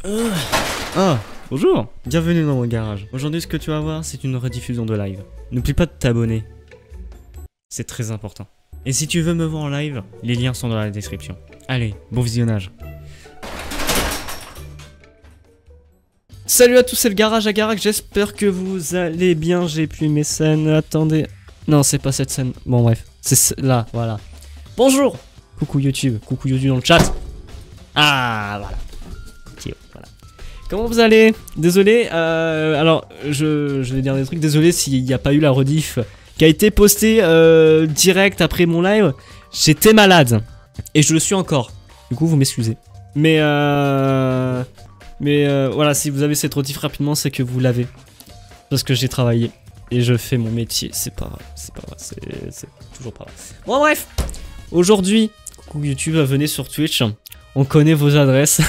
Ah, bonjour, bienvenue dans mon garage. Aujourd'hui, ce que tu vas voir, c'est une rediffusion de live. N'oublie pas de t'abonner. C'est très important. Et si tu veux me voir en live, les liens sont dans la description. Allez, bon visionnage. Salut à tous, c'est le garage à Garak, j'espère que vous allez bien. J'ai plus mes scènes, attendez. Non, c'est pas cette scène. Bon, bref, c'est là, voilà. Bonjour. Coucou YouTube dans le chat. Ah, voilà. Ok, voilà. Comment vous allez? Désolé, alors, je vais dire des trucs. Désolé s'il n'y a pas eu la rediff qui a été postée direct après mon live. J'étais malade. Et je le suis encore. Du coup, vous m'excusez. Mais voilà, si vous avez cette rediff rapidement, c'est que vous l'avez. Parce que j'ai travaillé. Et je fais mon métier. C'est pas grave. C'est pas grave. C'est toujours pas grave. Bon, bref. Aujourd'hui, coucou YouTube, venez sur Twitch. On connaît vos adresses.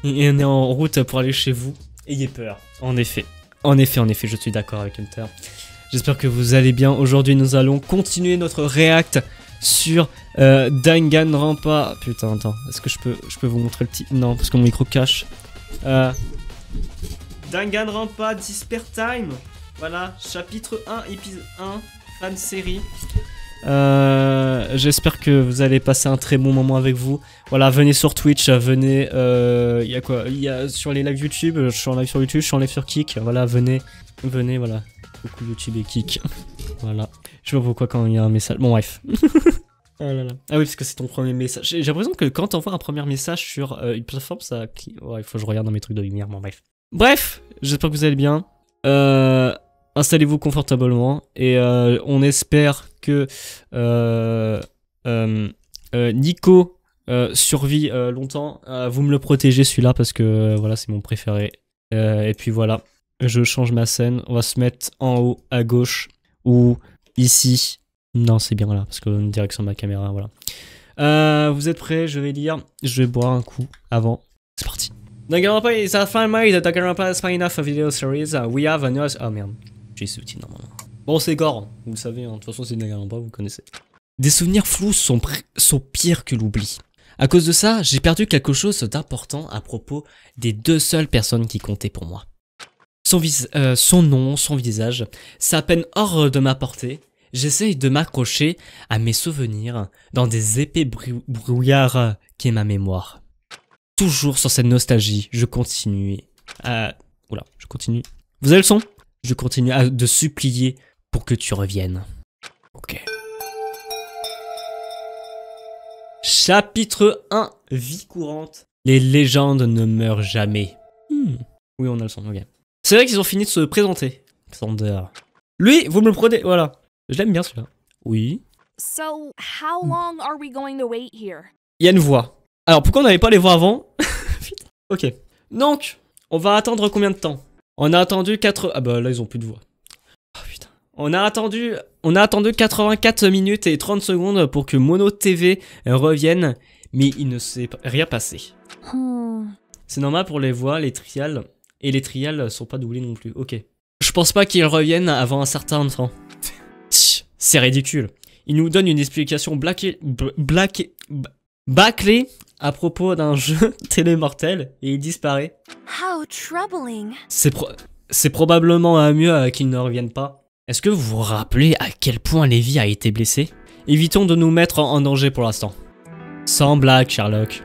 Et on est en route pour aller chez vous. Ayez peur. En effet, je suis d'accord avec Hunter. J'espère que vous allez bien. Aujourd'hui, nous allons continuer notre react sur Danganronpa. Putain, attends. Est-ce que je peux vous montrer le titre? Non, parce que mon micro cache. Danganronpa Despair Time. Voilà, chapitre 1, épisode 1, fan série. J'espère que vous allez passer un très bon moment avec vous. Voilà, venez sur Twitch, venez. Il y a quoi? Il y a sur les lives YouTube. Je suis en live sur YouTube, je suis en live sur Kick. Voilà, venez, voilà. Coucou YouTube et Kick. Voilà. Je sais pas pourquoi quand il y a un message. Bon, bref. Oh là là. Ah oui, parce que c'est ton premier message. J'ai l'impression que quand t'envoies un premier message sur une plateforme, ça. Ouais, il faut que je regarde dans mes trucs de lumière. Bon, bref. Bref, j'espère que vous allez bien. Installez-vous confortablement et on espère que Nico survit longtemps. Vous me le protégez celui-là parce que voilà, c'est mon préféré. Et puis voilà, je change ma scène. On va se mettre en haut à gauche ou ici. Non, c'est bien là parce qu'on est direction de ma caméra. Voilà. Vous êtes prêts? Je vais lire. Je vais boire un coup avant. C'est parti. Danganronpa is a fan made. Danganronpa is fine enough a video series. We have a news. Oh merde. J'ai ce outil normalement. Bon, c'est gore, vous le savez, hein. De toute façon, c'est Danganronpa, vous connaissez. Des souvenirs flous sont pires que l'oubli. À cause de ça, j'ai perdu quelque chose d'important à propos des deux seules personnes qui comptaient pour moi. Son nom, son visage, c'est à peine hors de ma portée. J'essaye de m'accrocher à mes souvenirs dans des épais brouillards qu'est ma mémoire. Toujours sur cette nostalgie, je continue à... Oula, je continue. Vous avez le son? Je continue de supplier pour que tu reviennes. Ok. Chapitre 1. Vie courante. Les légendes ne meurent jamais. Oui, on a le son, ok. C'est vrai qu'ils ont fini de se présenter. Xander. Lui, vous me le prenez, voilà. Je l'aime bien celui-là. Oui. So, how long are we going to wait here? Il y a une voix. Alors, pourquoi on n'avait pas les voix avant? Ok. Donc, on va attendre combien de temps? On a attendu 4... Ah bah là, ils ont plus de voix. Oh putain. On a attendu 84 minutes et 30 secondes pour que Mono TV revienne, mais il ne s'est rien passé. C'est normal pour les voix, les trials, et les trials sont pas doublés non plus. Ok. Je pense pas qu'ils reviennent avant un certain temps. C'est ridicule. Il nous donne une explication bâclée à propos d'un jeu télémortel et il disparaît. How troubling. C'est probablement mieux qu'il ne revienne pas. Est-ce que vous vous rappelez à quel point Levi a été blessé? Évitons de nous mettre en danger pour l'instant. Sans blague, Sherlock.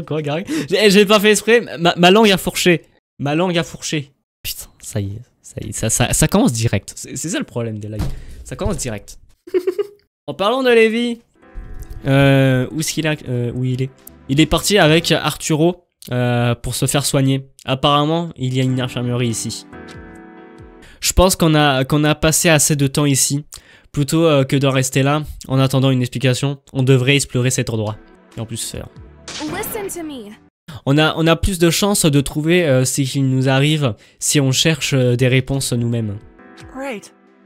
Quoi, Gary? J'ai pas fait exprès, ma langue a fourché. Ma langue a fourché. Putain, ça y est, ça commence direct. C'est ça le problème des lives. Ça commence direct. En parlant de Levi... où est-ce qu'il est? Où il est? Il est parti avec Arturo pour se faire soigner. Apparemment, il y a une infirmerie ici. Je pense qu'on a passé assez de temps ici. Plutôt que de rester là, en attendant une explication, on devrait explorer cet endroit. Et en plus, on a plus de chances de trouver ce qui nous arrive si on cherche des réponses nous-mêmes.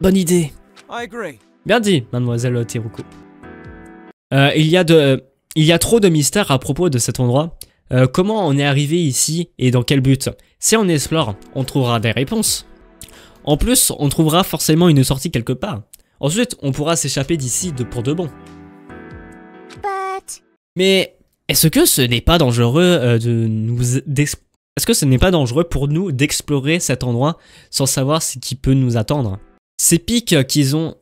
Bonne idée. Bien dit, mademoiselle Teruko. Il y a trop de mystères à propos de cet endroit. Comment on est arrivé ici et dans quel but? Si on explore, on trouvera des réponses. En plus, on trouvera forcément une sortie quelque part. Ensuite, on pourra s'échapper d'ici pour de bon. Mais Est-ce que ce n'est pas dangereux Est-ce que ce n'est pas dangereux pour nous d'explorer cet endroit sans savoir ce qui peut nous attendre? Ces pics qui sont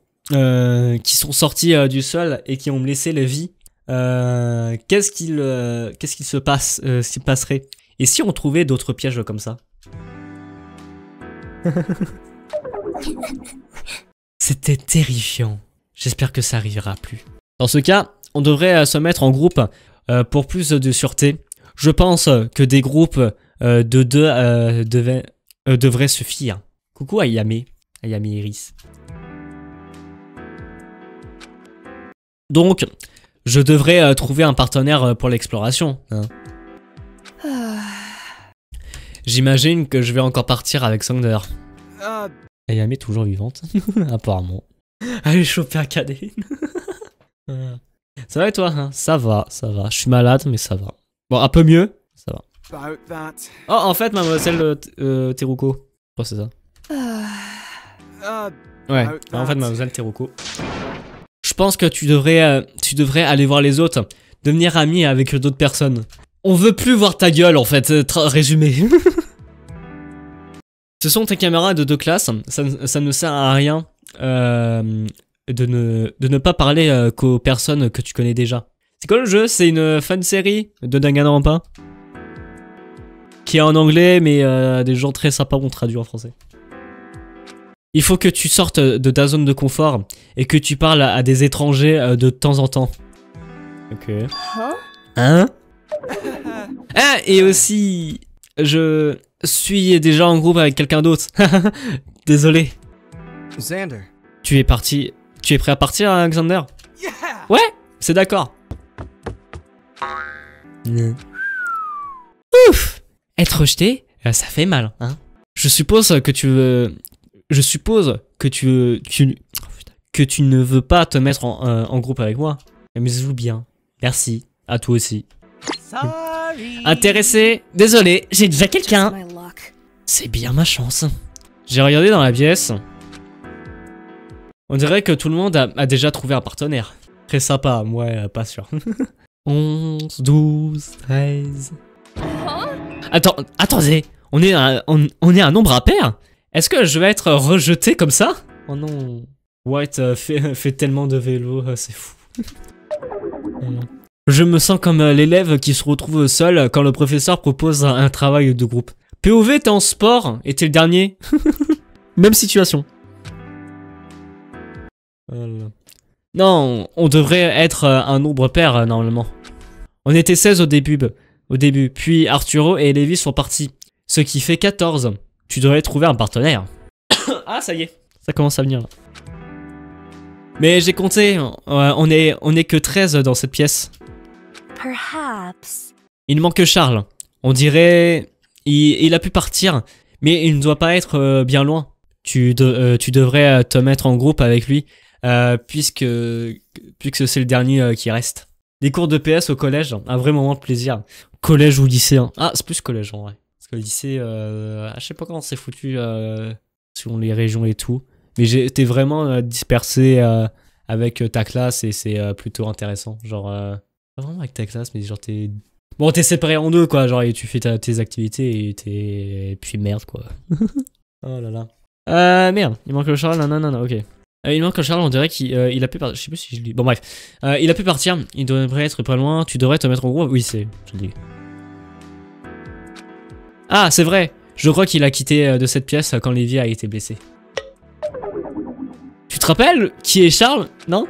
sortis du sol et qui ont blessé la vie, qu'est-ce qu'il se passe, s'il passerait? Et si on trouvait d'autres pièges comme ça? C'était terrifiant. J'espère que ça arrivera plus. Dans ce cas, on devrait se mettre en groupe pour plus de sûreté. Je pense que des groupes de deux devraient suffire. Coucou Ayame Iris. Donc, je devrais trouver un partenaire pour l'exploration. Hein. J'imagine que je vais encore partir avec Sander. Ayame est toujours vivante, apparemment. Allez choper un cadet. Ça va et toi hein? Ça va, ça va. Je suis malade, mais ça va. Bon, un peu mieux, ça va. Oh, en fait, mademoiselle Teruko. Je crois que c'est ça. Ouais, en fait, mademoiselle Teruko. Je pense que tu devrais aller voir les autres, devenir ami avec d'autres personnes. On veut plus voir ta gueule, en fait, résumé. Ce sont tes camarades de classe, ça ne sert à rien de ne pas parler qu'aux personnes que tu connais déjà. C'est quoi le jeu? C'est une fan série de Danganronpa qui est en anglais, mais des gens très sympas ont traduit en français. Il faut que tu sortes de ta zone de confort et que tu parles à des étrangers de temps en temps. Ok. Hein? Ah, et aussi, je suis déjà en groupe avec quelqu'un d'autre. Désolé. Xander. Tu es prêt à partir, Xander? Ouais, c'est d'accord. Ouf! Être rejeté, ça fait mal, hein? Je suppose que tu ne veux pas te mettre en groupe avec moi. Amusez-vous bien. Merci. À toi aussi. Sorry. Intéressé? Désolé, j'ai déjà quelqu'un. C'est bien ma chance. J'ai regardé dans la pièce. On dirait que tout le monde a déjà trouvé un partenaire. Très sympa, moi, pas sûr. 11, 12, 13... Attendez, on est un nombre impair? Est-ce que je vais être rejeté comme ça? Oh non. White fait tellement de vélo, c'est fou. Je me sens comme l'élève qui se retrouve seul quand le professeur propose un travail de groupe. POV, t'es en sport et t'es le dernier. Même situation. Voilà. Non, on devrait être un nombre pair normalement. On était 16 au début, puis Arturo et Levi sont partis. Ce qui fait 14. Tu devrais trouver un partenaire. Ah, ça y est, ça commence à venir là. Mais j'ai compté, on est que 13 dans cette pièce. Perhaps. Il manque Charles. On dirait... Il a pu partir, mais il ne doit pas être bien loin. Tu devrais te mettre en groupe avec lui, puisque c'est le dernier qui reste. Les cours de PS au collège, un vrai moment de plaisir. Collège ou lycée, hein. Ah, c'est plus collège en vrai. Parce que le lycée, je sais pas comment c'est foutu selon les régions et tout. Mais t'es vraiment dispersé avec ta classe et c'est plutôt intéressant. Genre, pas vraiment avec ta classe, mais genre t'es... Bon, t'es séparé en deux, quoi. Genre, et tu fais tes activités et puis merde, quoi. Oh là là. Merde, il manque le Charles. Non, ok. Il manque le Charles, on dirait qu'il a pu partir. Je sais plus si je lis. Bon, bref. Il a pu partir. Il devrait être pas loin. Tu devrais te mettre en groupe. Oui, c'est. Je le dis. Ah, c'est vrai. Je crois qu'il a quitté de cette pièce quand Lévi a été blessé. Tu te rappelles qui est Charles? Non?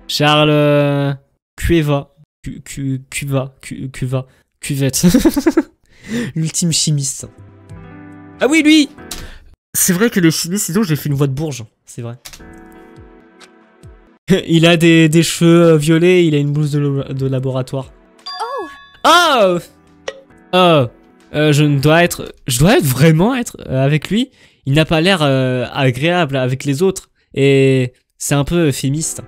Charles. Cueva. Cuvette. L'ultime chimiste. Ah oui, lui! C'est vrai que le chimiste, sinon j'ai fait une voix de bourge. C'est vrai. Il a des cheveux violets, il a une blouse de laboratoire. Oh! Je dois vraiment être avec lui. Il n'a pas l'air agréable avec les autres. Et c'est un peu féministe.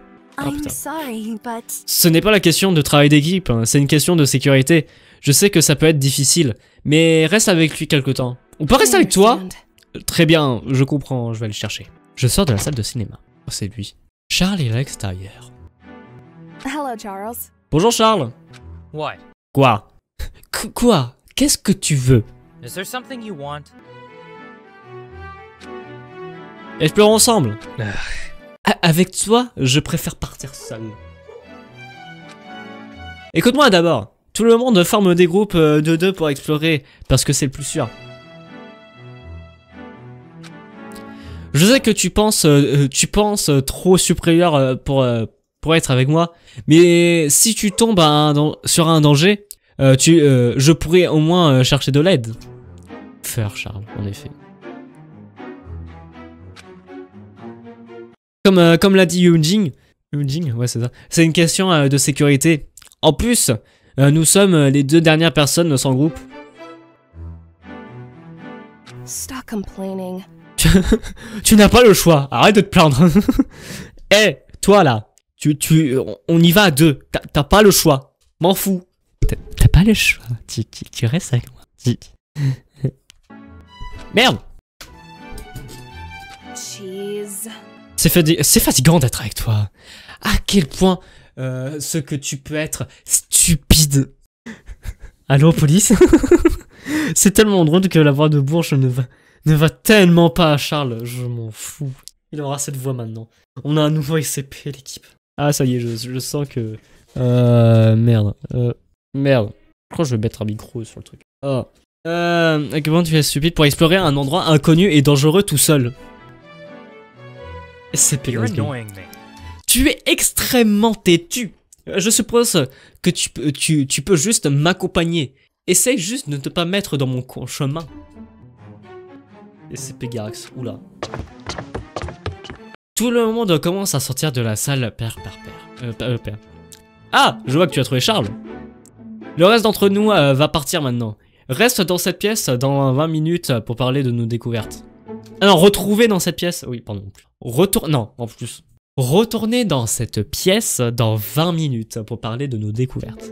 Oh, Sorry, but... Ce n'est pas la question de travail d'équipe, hein, c'est une question de sécurité. Je sais que ça peut être difficile, mais reste avec lui quelque temps. On peut rester avec toi? Très bien, je comprends, je vais aller le chercher. Je sors de la salle de cinéma. Oh, c'est lui. Charles est à l'extérieur. Hello, Charles. Bonjour Charles. What? Quoi? Quoi? Qu'est-ce que tu veux? Is there something you want? Explorons ensemble. Avec toi, je préfère partir seul. Écoute-moi d'abord. Tout le monde forme des groupes de deux pour explorer, parce que c'est le plus sûr. Je sais que tu penses trop supérieur pour être avec moi, mais si tu tombes sur un danger, je pourrais au moins chercher de l'aide. Faire Charles, en effet. Comme l'a dit Yunjing, ouais c'est ça. C'est une question de sécurité. En plus, nous sommes les deux dernières personnes sans groupe. Stop complaining. Tu n'as pas le choix. Arrête de te plaindre. Eh, toi là, on y va à deux. T'as pas le choix. M'en fous. T'as pas le choix. Tu restes avec moi. Merde. Cheese. C'est fatigant d'être avec toi. À quel point ce que tu peux être stupide. Allô, police? C'est tellement drôle que la voix de Bourge ne va tellement pas à Charles. Je m'en fous. Il aura cette voix maintenant. On a un nouveau SCP, l'équipe. Ah, ça y est, je sens que... Merde. Merde. Je crois que je vais mettre un micro sur le truc. Oh. Comment tu es stupide pour explorer un endroit inconnu et dangereux tout seul? SCP. You're annoying me. Tu es extrêmement têtu. Je suppose que tu peux juste m'accompagner. Essaye juste de ne pas mettre dans mon chemin. SCP Garax, oula. Tout le monde commence à sortir de la salle pair. Ah, je vois que tu as trouvé Charles. Le reste d'entre nous va partir maintenant. Reste dans cette pièce dans 20 minutes pour parler de nos découvertes. Ah non, retrouver dans cette pièce. Oui, pardon. Non, en plus. Retournez dans cette pièce dans 20 minutes pour parler de nos découvertes.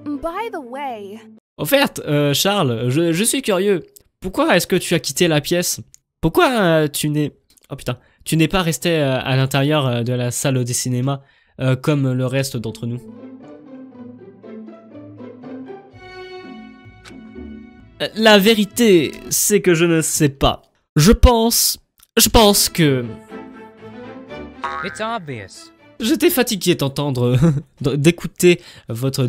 By the way, Au fait, Charles, je suis curieux. Pourquoi est-ce que tu as quitté la pièce? Pourquoi tu n'es pas resté à l'intérieur de la salle des cinémas comme le reste d'entre nous? La vérité, c'est que je ne sais pas. Je pense que... It's obvious. J'étais fatigué d'écouter votre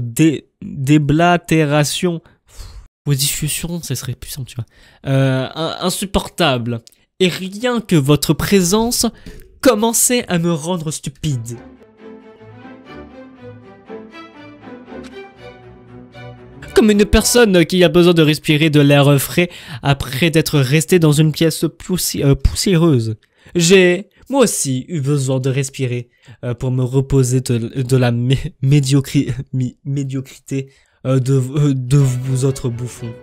déblatération. Vos discussions, ce serait plus simple, tu vois. Insupportable. Et rien que votre présence commençait à me rendre stupide. Comme une personne qui a besoin de respirer de l'air frais après d'être resté dans une pièce poussiéreuse. J'ai, moi aussi, eu besoin de respirer pour me reposer de la médiocrité de vous autres bouffons.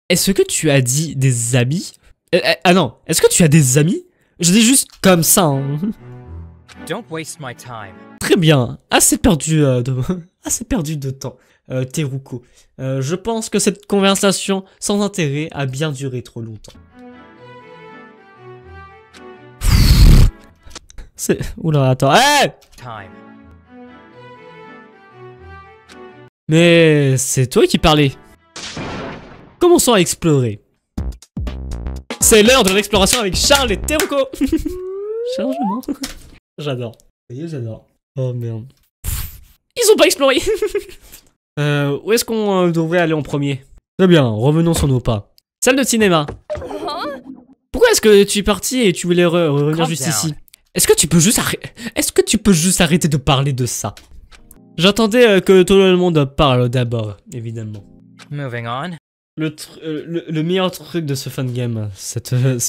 Est-ce que tu as dit des amis? Ah non, est-ce que tu as des amis? Je dis juste comme ça, hein. Don't waste my time. Très bien, assez perdu de temps, Teruko. Je pense que cette conversation sans intérêt a bien duré trop longtemps. Oula, attends. Hey! Time. Mais c'est toi qui parlais. Commençons à explorer. C'est l'heure de l'exploration avec Charles et Teruko. Chargement. J'adore. Vous voyez, j'adore. Oh merde. Ils ont pas exploré. Où est-ce qu'on devrait aller en premier? Très bien, revenons sur nos pas. Salle de cinéma. Pourquoi est-ce que tu es parti et tu voulais revenir juste ici? Est-ce que tu peux juste arrêter de parler de ça? J'attendais que tout le monde parle d'abord, évidemment. Moving on. Le meilleur truc de ce fun game, ces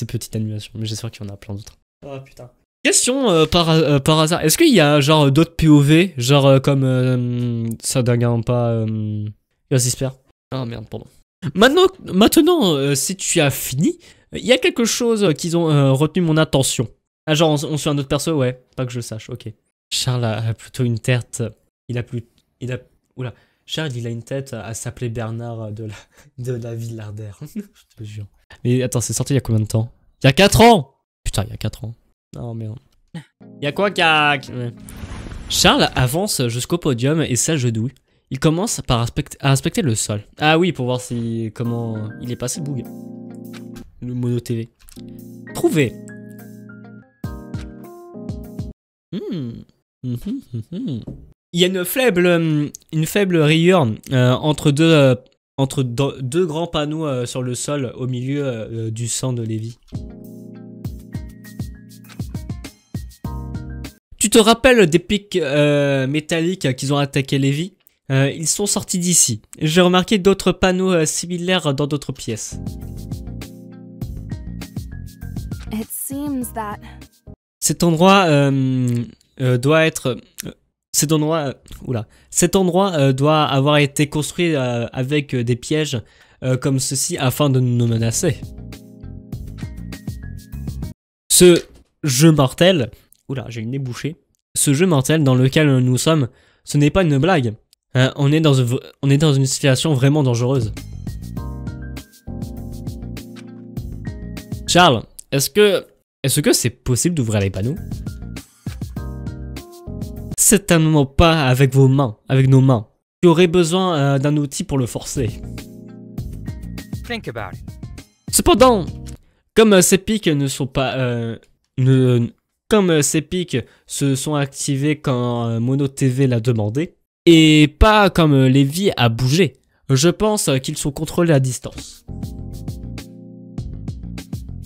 petites animations. Mais j'espère qu'il y en a plein d'autres. Oh putain. Question par hasard, est-ce qu'il y a genre d'autres POV, genre comme ça n'agace pas Jasper? Ah merde, pardon. Maintenant si tu as fini, il y a quelque chose qu'ils ont retenu mon attention. Ah genre on suit un autre perso, ouais, pas que je sache, ok. Charles a plutôt une tête, oula. Charles il a une tête à s'appeler Bernard de la Villardaire, je te jure. Mais attends, c'est sorti il y a combien de temps? Il y a 4 ans! Putain, il y a 4 ans. Oh merde. Y'a quoi, cac? Ouais. Charles avance jusqu'au podium et s'agenouille. Il commence par inspecter le sol. Ah oui, pour voir si comment il est passé bug. Le mono TV. Trouvé. Il y a une faible rayure entre deux grands panneaux sur le sol au milieu du sang de Lévi. Tu te rappelles des pics métalliques qu'ils ont attaqué Lévi? Ils sont sortis d'ici. J'ai remarqué d'autres panneaux similaires dans d'autres pièces. It seems that Cet endroit doit être... Cet endroit doit avoir été construit avec des pièges comme ceci afin de nous menacer. Ce jeu mortel... Oula, j'ai le nez bouché. Ce jeu mortel dans lequel nous sommes, ce n'est pas une blague. On est dans une situation vraiment dangereuse. Charles, est-ce que c'est possible d'ouvrir les panneaux? Certainement pas avec vos mains, avec nos mains. Tu aurais besoin d'un outil pour le forcer. Think about it. Cependant, comme ces pics ne sont pas... Comme ces pics se sont activés quand Mono TV l'a demandé, et pas comme Lévi a bougé, je pense qu'ils sont contrôlés à distance.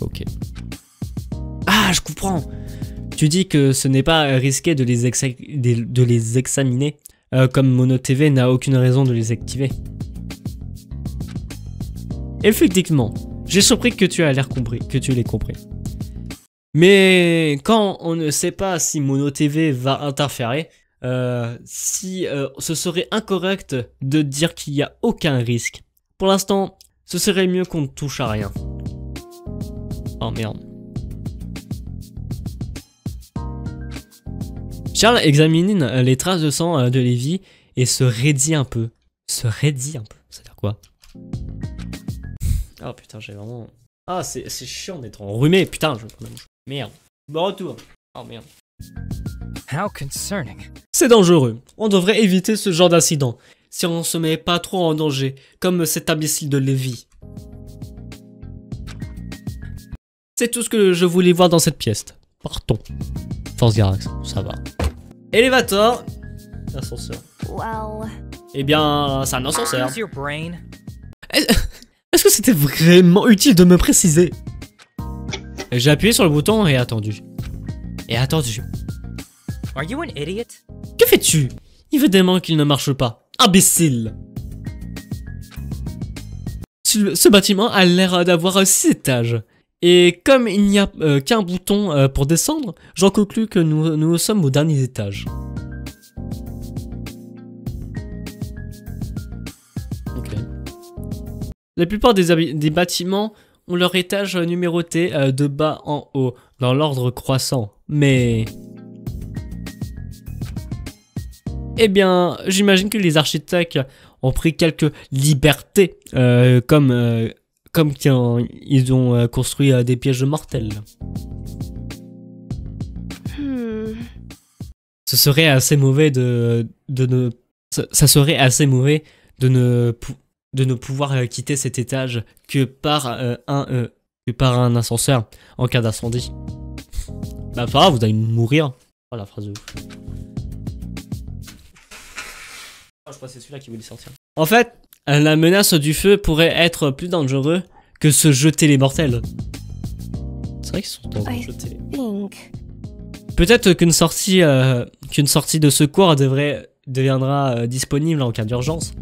Ok. Ah, je comprends. Tu dis que ce n'est pas risqué de les examiner, comme Mono TV n'a aucune raison de les activer. Effectivement, j'ai surpris que tu l'aies compris. Mais quand on ne sait pas si Mono TV va interférer, ce serait incorrect de dire qu'il n'y a aucun risque. Pour l'instant, ce serait mieux qu'on ne touche à rien. Oh merde. Charles examine les traces de sang de Lévi et se raidit un peu. Se raidit un peu, ça veut dire quoi? Oh putain, j'ai vraiment... Ah, c'est chiant d'être enrhumé, putain, je vais prendre la bouche. Merde. Bon retour. Oh merde. How concerning. C'est dangereux. On devrait éviter ce genre d'incident. Si on se met pas trop en danger, comme cet imbécile de Lévi. C'est tout ce que je voulais voir dans cette pièce. Partons. Force Garax, ça va. Élévateur. Ascenseur. well, Eh bien, c'est un ascenseur. Use your brain. Est-ce que c'était vraiment utile de me préciser? J'ai appuyé sur le bouton et attendu. Et attendu. Are you an idiot? Que fais-tu? Évidemment qu'il ne marche pas. Imbécile! Ce bâtiment a l'air d'avoir 6 étages. Et comme il n'y a qu'un bouton pour descendre, j'en conclus que nous sommes au dernier étage. Ok. La plupart des bâtiments ont leur étage numéroté de bas en haut, dans l'ordre croissant. Mais... Eh bien, j'imagine que les architectes ont pris quelques libertés, comme quand ils ont construit des pièges mortels. Ce serait assez mauvais ça serait assez mauvais de ne pouvoir quitter cet étage que par un ascenseur en cas d'incendie. Bah, pas grave, vous allez mourir. Oh, la phrase de ouf. Oh, je crois que c'est celui-là qui voulait sortir. En fait, la menace du feu pourrait être plus dangereux que se jeter les mortels. C'est vrai qu'ils sont en train de jeter. Peut-être qu'une sortie de secours deviendra disponible en cas d'urgence.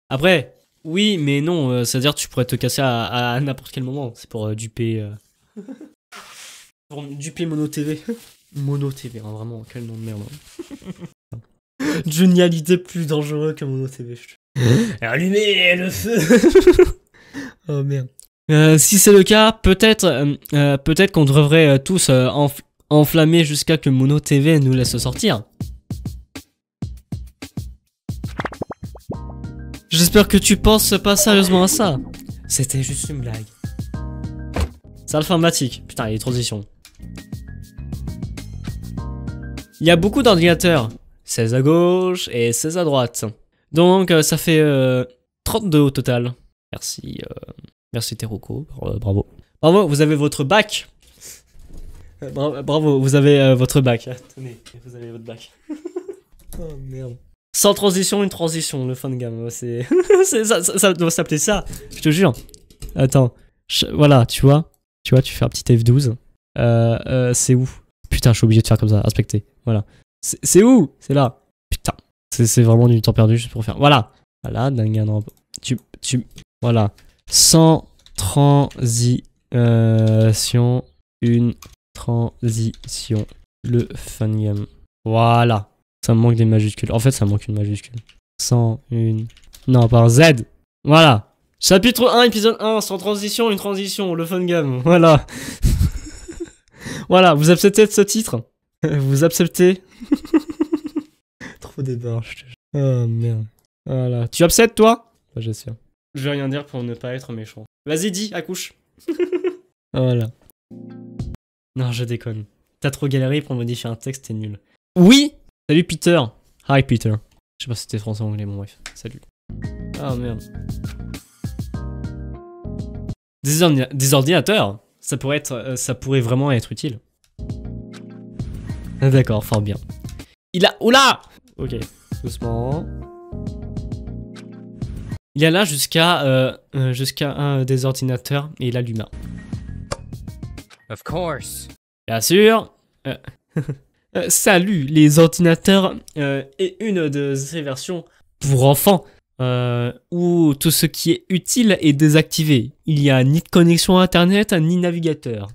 Après, oui, mais non, c'est-à-dire tu pourrais te casser à n'importe quel moment. C'est pour duper... pour duper Mono TV. Mono TV, hein, vraiment, quel nom de merde. Hein. Génialité plus dangereux que Mono TV. Allumez le feu. Oh merde. Si c'est le cas, peut-être qu'on devrait tous enflammer jusqu'à que Mono TV nous laisse sortir. J'espère que tu penses pas sérieusement à ça. C'était juste une blague. C'est informatique. Putain, les transitions. Il y a beaucoup d'ordinateurs. 16 à gauche et 16 à droite. Donc ça fait 32 au total. Merci, merci Teroko, bravo. Bravo, vous avez votre bac. Bravo, vous avez votre bac. Tenez, vous avez votre bac. Oh merde. Sans transition, une transition, le fun game. C'est ça doit s'appeler ça, je te jure. Attends, voilà, tu vois, tu fais un petit F12. C'est où? Putain, je suis obligé de faire comme ça, inspecter. Voilà. C'est où? C'est là. Putain, c'est vraiment du temps perdu juste pour faire. Voilà. Voilà, dingue. Voilà. Sans transition, une transition, le fun game. Voilà. Ça me manque des majuscules. En fait, ça me manque une majuscule. Sans une... Non, pas un Z. Voilà. Chapitre 1, épisode 1, sans transition, une transition, le fun game. Voilà. Voilà, vous acceptez de ce titre? Vous acceptez? Trop débat, je te jure. Oh merde. Voilà. Tu acceptes, toi? Ouais, j'espère. Je vais rien dire pour ne pas être méchant. Vas-y, dis, accouche. Voilà. Non, je déconne. T'as trop galéré pour modifier un texte, t'es nul. Oui! Salut Peter. Hi Peter. Je sais pas si c'était français ou anglais, bon bref. Salut. Ah merde. Des ordinateurs, ça pourrait vraiment être utile. D'accord, fort bien. Il a... Oula! Ok, doucement. Il y a là jusqu'à un des ordinateurs et il a l'humain. Of course. Bien sûr. Salut les ordinateurs et une de ces versions pour enfants où tout ce qui est utile est désactivé. Il n'y a ni de connexion à internet ni navigateur.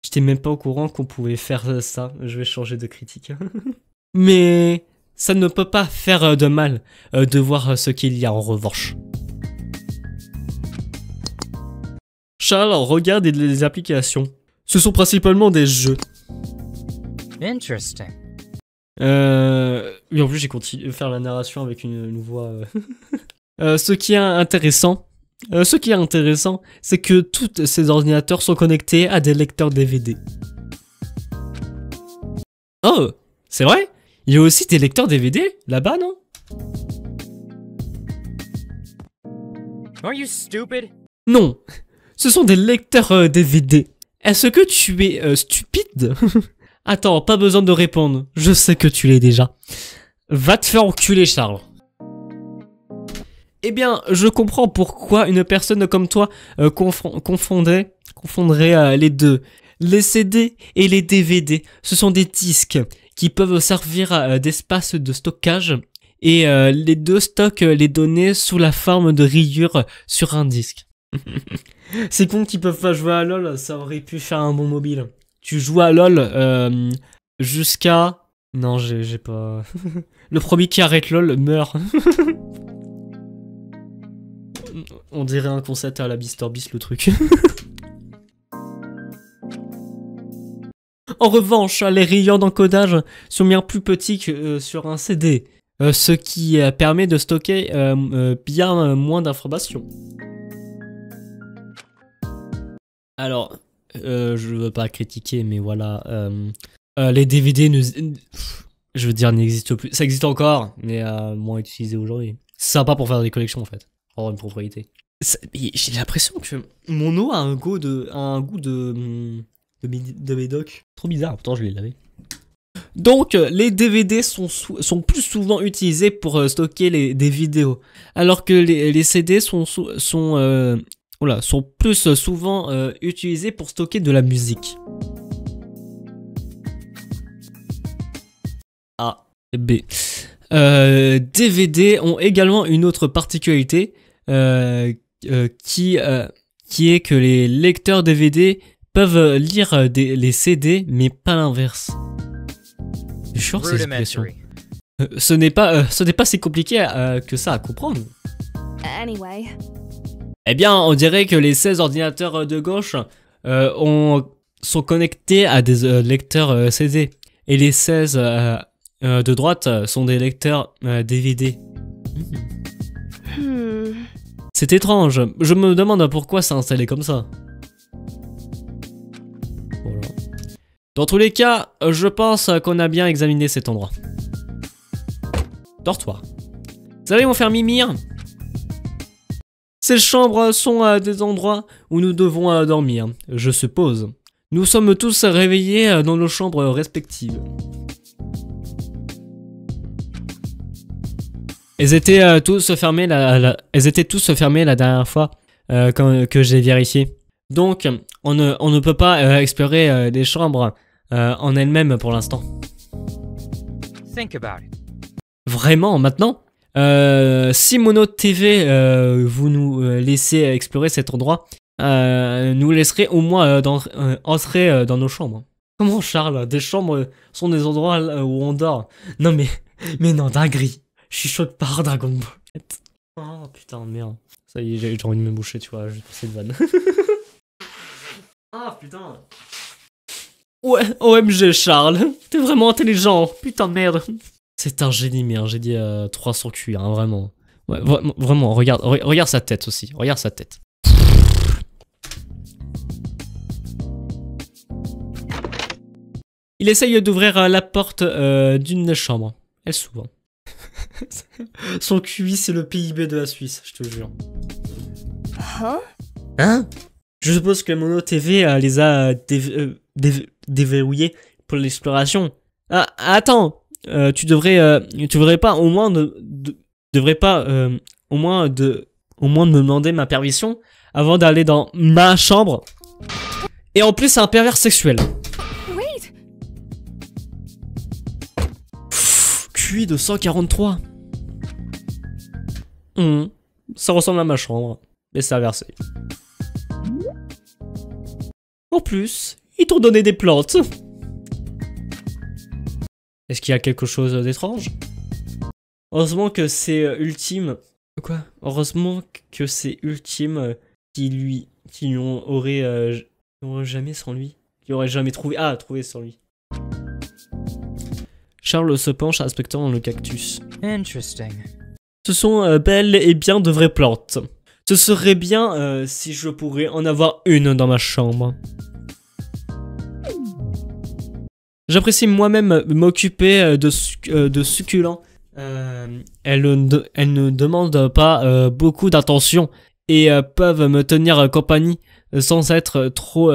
J'étais même pas au courant qu'on pouvait faire ça. Je vais changer de critique. Mais ça ne peut pas faire de mal de voir ce qu'il y a en revanche. Charles regarde les applications. Ce sont principalement des jeux. Interesting. Oui, en plus j'ai continué de faire la narration avec une voix. Ce qui est intéressant, c'est que tous ces ordinateurs sont connectés à des lecteurs DVD. Oh, c'est vrai? Il y a aussi des lecteurs DVD là-bas, non? Are you stupid? Non. Ce sont des lecteurs DVD. Est-ce que tu es stupide? Attends, pas besoin de répondre. Je sais que tu l'es déjà. Va te faire enculer, Charles. Eh bien, je comprends pourquoi une personne comme toi confondrait les deux. Les CD et les DVD, ce sont des disques qui peuvent servir d'espace de stockage et les deux stockent les données sous la forme de rayures sur un disque. C'est con qu'ils peuvent pas jouer à LoL, ça aurait pu faire un bon mobile. Tu joues à LoL jusqu'à... Non, j'ai pas... Le premier qui arrête LoL meurt. On dirait un concept à la MrBeast le truc. En revanche, les rayures d'encodage sont bien plus petits que sur un CD, ce qui permet de stocker bien moins d'informations. Alors, je veux pas critiquer, mais voilà, les DVD, je veux dire, n'existent plus. Ça existe encore, mais moins utilisé aujourd'hui. C'est sympa pour faire des collections en fait, pour avoir une propriété. J'ai l'impression que mon eau a un goût de médoc. Trop bizarre, pourtant je l'ai lavé. Donc, les DVD sont plus souvent utilisés pour stocker des vidéos, alors que les CD sont plus souvent utilisés pour stocker de la musique. A, B. DVD ont également une autre particularité qui est que les lecteurs DVD peuvent lire les CD, mais pas l'inverse. Je suis sûr c'est l'expression. Ce n'est pas si compliqué que ça à comprendre. Anyway. Eh bien, on dirait que les 16 ordinateurs de gauche sont connectés à des lecteurs CD. Et les 16 de droite sont des lecteurs DVD. Hmm. C'est étrange. Je me demande pourquoi c'est installé comme ça. Dans tous les cas, je pense qu'on a bien examiné cet endroit. Dortoir. Vous allez m'en faire mimir? Ces chambres sont des endroits où nous devons dormir, je suppose. Nous sommes tous réveillés dans nos chambres respectives. Elles étaient tous fermées la dernière fois que j'ai vérifié. Donc, on ne peut pas explorer des chambres en elles-mêmes pour l'instant. Think about it. Vraiment, maintenant? Si Mono TV vous nous laissez explorer cet endroit, nous laisserez au moins entrer dans nos chambres. Comment, Charles? Des chambres sont des endroits où on dort? Non mais non, dinguerie. Je suis choqué par Dragon Ball. Oh putain, merde. Ça y est, j'ai envie de me boucher, tu vois, juste pour cette vanne. Ah putain. Ouais, OMG Charles, t'es vraiment intelligent, putain de merde. C'est un génie, mais un génie 300 cuir, hein, vraiment. Ouais, vraiment, regarde sa tête aussi, regarde sa tête. Il essaye d'ouvrir la porte d'une chambre. Elle s'ouvre. Son QI, c'est le PIB de la Suisse, je te jure. Hein? Je suppose que Mono TV les a déverrouillés pour l'exploration. Ah, attends, tu devrais pas au moins me demander ma permission avant d'aller dans ma chambre. Et en plus, c'est un pervers sexuel. Wait! QI de 143. Ça ressemble à ma chambre, mais c'est inversé. En plus, ils t'ont donné des plantes. Est-ce qu'il y a quelque chose d'étrange? Heureusement que c'est Ultime. Quoi? Heureusement que c'est Ultime qui aurait jamais sans lui. Qui aurait jamais trouvé sans lui. Charles se penche inspectant le cactus. Interesting. Ce sont belles et bien de vraies plantes. Ce serait bien si je pourrais en avoir une dans ma chambre. J'apprécie moi-même m'occuper de succulents. Elles ne demandent pas beaucoup d'attention et peuvent me tenir compagnie sans être trop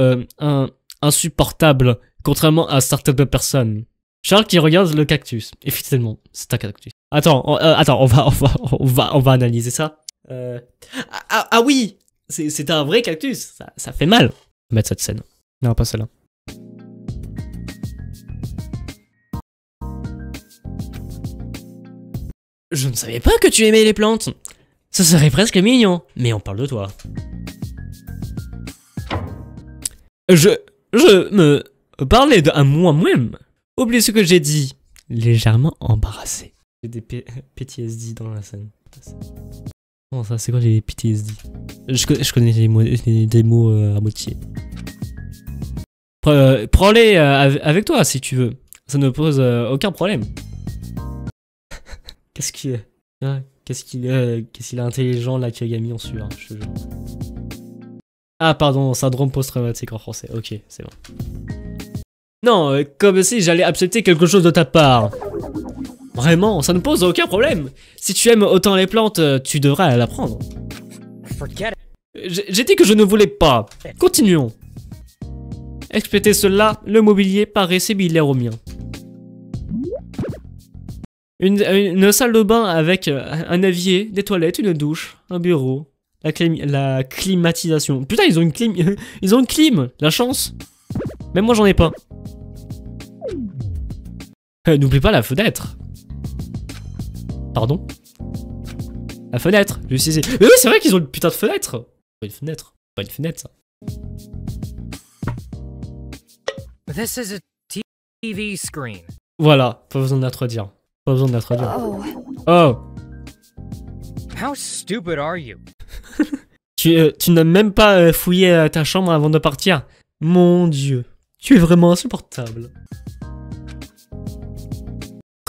insupportables, contrairement à certaines personnes. Charles qui regarde le cactus. Effectivement, c'est un cactus. Attends, on va analyser ça. Ah oui, c'est un vrai cactus. Ça fait mal. On va mettre cette scène. Non, pas celle-là. Je ne savais pas que tu aimais les plantes. Ce serait presque mignon, mais on parle de toi. Je me parlais à moi-même. Oublie ce que j'ai dit. Légèrement embarrassé. J'ai des PTSD dans la scène. Oh, ça, c'est quoi les PTSD? Je connais des mots à moitié. Prends-les avec toi si tu veux. Ça ne pose aucun problème. Qu'est-ce qu'il est intelligent, là, Kagami, en celui-là, je te jure. Ah, pardon, syndrome post-traumatique en français. Ok, c'est bon. Non, comme si j'allais accepter quelque chose de ta part. Vraiment, ça ne pose aucun problème. Si tu aimes autant les plantes, tu devrais l'apprendre. Forget it. J'ai dit que je ne voulais pas. Continuons. Exploiter cela, le mobilier paraît similaire au mien. Une salle de bain avec un évier, des toilettes, une douche, un bureau, la climatisation. Putain, ils ont une clim, ils ont une clim, la chance. Même moi, j'en ai pas. N'oublie pas la fenêtre. Pardon? La fenêtre, juste ici. Mais oui, c'est vrai qu'ils ont une putain de fenêtre. Pas une fenêtre, pas une fenêtre, ça. This is a TV screen. Voilà, pas besoin d'introduire. Pas besoin d'introduire. Oh. Oh. How stupid are you? Tu n'as même pas fouillé ta chambre avant de partir. Mon Dieu. Tu es vraiment insupportable.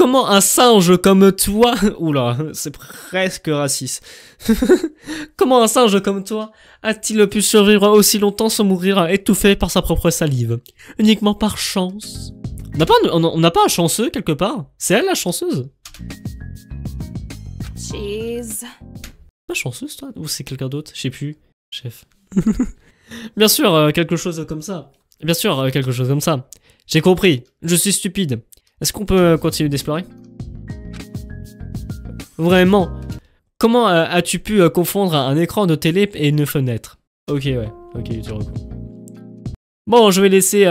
Comment un singe comme toi... Oula, c'est presque raciste. Comment un singe comme toi a-t-il pu survivre aussi longtemps sans mourir étouffé par sa propre salive? Uniquement par chance. On n'a pas un chanceux quelque part? C'est elle la chanceuse? Jeez. Pas chanceuse toi? Ou c'est quelqu'un d'autre? Je sais plus. Chef. Bien sûr, quelque chose comme ça. Bien sûr, quelque chose comme ça. J'ai compris. Je suis stupide. Est-ce qu'on peut continuer d'explorer? Vraiment? Comment as-tu pu confondre un écran de télé et une fenêtre? Ok, ouais. Ok, tu recours. Bon, je vais laisser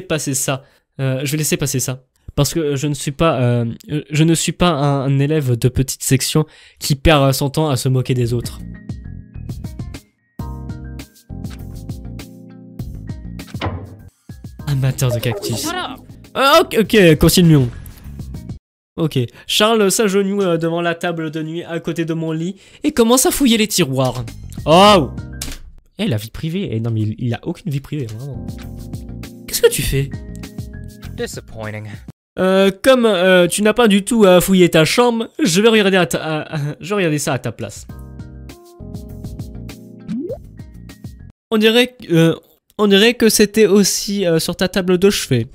passer ça. Je vais laisser passer ça. Parce que je ne suis pas un élève de petite section qui perd son temps à se moquer des autres. Amateur de cactus. Ok, continuons. Ok, Charles s'agenouille devant la table de nuit à côté de mon lit et commence à fouiller les tiroirs. Oh! Eh, la vie privée. Eh non, mais il a aucune vie privée, vraiment. Qu'est-ce que tu fais? Disappointing. Comme tu n'as pas du tout fouillé ta chambre, je vais regarder ça à ta place. On dirait que c'était aussi sur ta table de chevet.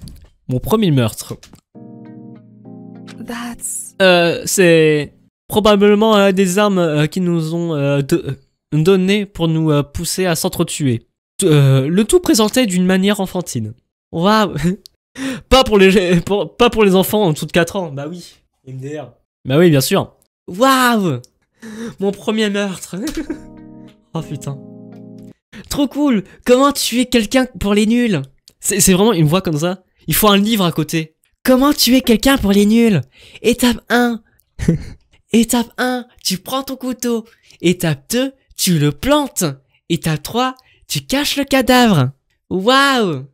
Mon premier meurtre. That's... C'est probablement des armes qui nous ont données pour nous pousser à s'entretuer. Le tout présenté d'une manière enfantine. Waouh. Pas pour les enfants en dessous de 4 ans. Bah oui, MDR. Bah oui, bien sûr. Waouh. Mon premier meurtre. Oh putain. Trop cool. Comment tuer quelqu'un pour les nuls? C'est vraiment une voix comme ça. Il faut un livre à côté. Comment tuer quelqu'un pour les nuls? Étape 1. Étape 1, tu prends ton couteau. Étape 2, tu le plantes. Étape 3, tu caches le cadavre. Waouh.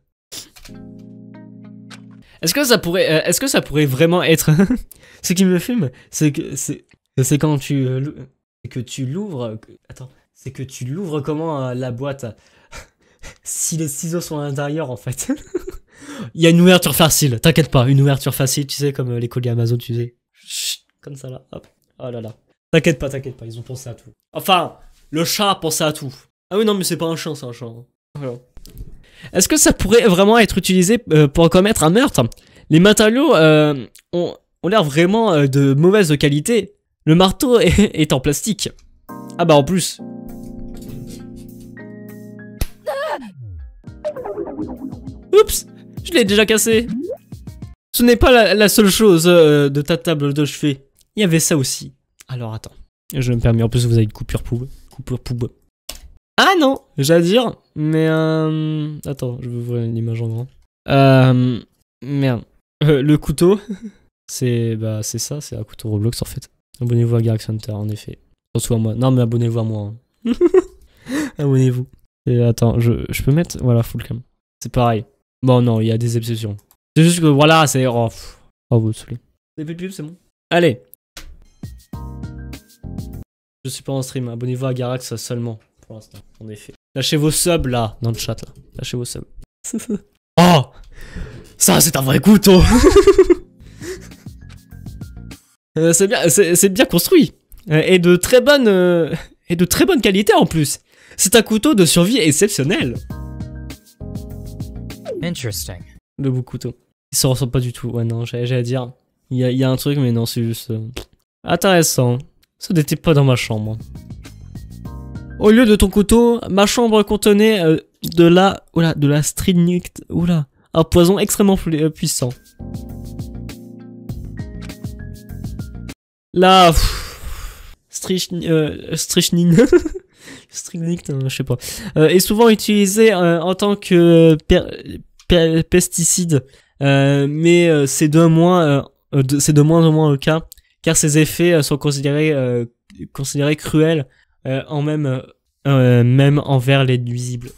Est-ce que ça pourrait vraiment être... Ce qui me fume, c'est quand tu l'ouvres... Attends, c'est que tu l'ouvres comment la boîte? Si les ciseaux sont à l'intérieur, en fait. Il y a une ouverture facile, t'inquiète pas, une ouverture facile, tu sais, comme les colis Amazon, tu sais. Chut, comme ça, là, hop. Oh là là. T'inquiète pas, ils ont pensé à tout. Enfin, le chat a pensé à tout. Ah oui, non, mais c'est pas un chat, c'est un chat. Voilà. Est-ce que ça pourrait vraiment être utilisé pour commettre un meurtre? Les matériaux ont l'air vraiment de mauvaise qualité. Le marteau est en plastique. Ah bah en plus. Oups, je l'ai déjà cassé. Ce n'est pas la seule chose de ta table de chevet. Il y avait ça aussi. Alors attends, je me permets. En plus, vous avez une coupure poube. Ah non, j'allais dire, mais attends, je veux voir l'image en grand. Merde. Le couteau, c'est ça, c'est un couteau Roblox en fait. Abonnez-vous à Galaxy Hunter, en effet. Surtout à moi. Non, mais abonnez-vous à moi. Hein. Abonnez-vous. Et attends, je peux mettre, voilà, full cam. C'est pareil. Bon, non, il y a des exceptions. C'est juste que voilà, c'est. Oh, vous saoulez. C'est plus de pub, c'est bon. Allez. Je suis pas en stream, abonnez-vous à Garax seulement. Pour l'instant, en effet. Lâchez vos subs là, dans le chat là. Lâchez vos subs. Oh! Ça, c'est un vrai couteau! C'est bien construit. Et de très bonne qualité en plus. C'est un couteau de survie exceptionnel. Interesting. Le beau couteau. Il se ressemble pas du tout. Ouais, non, j'allais dire. Il y a un truc, mais non, c'est juste. Intéressant. Ça n'était pas dans ma chambre. Au lieu de ton couteau, ma chambre contenait de la strychnite. Oula, un poison extrêmement puissant. La strychnine, strychnite, je sais pas, est souvent utilisée en tant que pesticide, mais c'est de moins en moins le cas, car ses effets sont considérés cruels, même envers les nuisibles.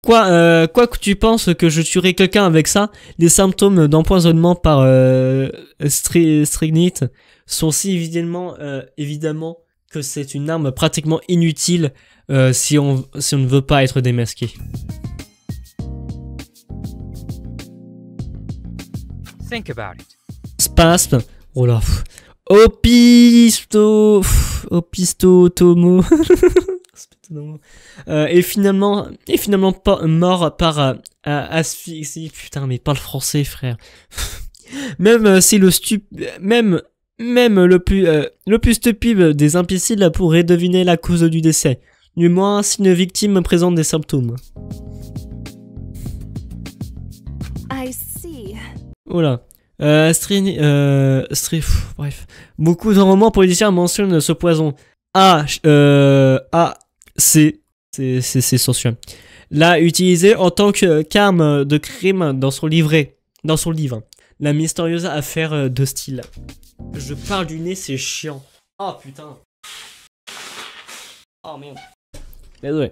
Quoi que tu penses que je tuerais quelqu'un avec ça, les symptômes d'empoisonnement par strychnite sont si évidemment que c'est une arme pratiquement inutile si on ne veut pas être démasqué. Think about it. Spasme. Oh là. Opisto. Opistotomo. Et finalement pas mort par asphyxie. Putain, mais parle français, frère. Même si même le plus stupide des imbéciles pourrait deviner la cause du décès. Du moins, si une victime présente des symptômes. I see. Voilà. Bref. Beaucoup de romans policiers mentionnent ce poison. C'est sensuel. L'a utilisé en tant qu'arme de crime dans son livre. La mystérieuse affaire de style. Je parle du nez, c'est chiant. Oh putain. Oh merde. Désolé.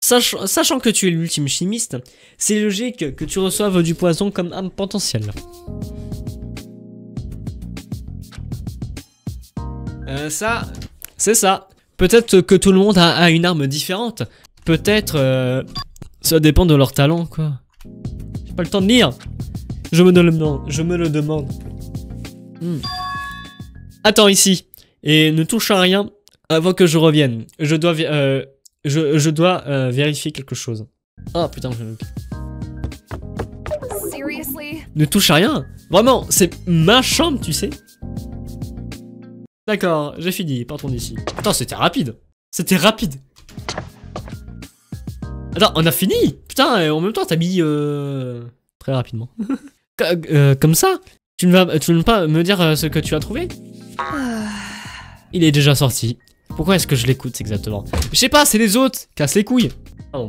Sachant que tu es l'ultime chimiste, c'est logique que tu reçoives du poison comme arme potentielle. C'est ça. Peut-être que tout le monde a une arme différente. Peut-être, ça dépend de leur talent, quoi. J'ai pas le temps de lire. Je me le demande. Attends ici. Et ne touche à rien avant que je revienne. Je dois vérifier quelque chose. Oh putain, Seriously? ne touche à rien. Vraiment, c'est ma chambre, tu sais. D'accord, j'ai fini, partons d'ici. Attends, c'était rapide. Attends, on a fini. Putain, et en même temps, t'as mis très rapidement. Comme ça, tu ne veux pas me dire ce que tu as trouvé? Il est déjà sorti. Pourquoi est-ce que je l'écoute exactement? Je sais pas, c'est les autres. Casse les couilles. Pardon.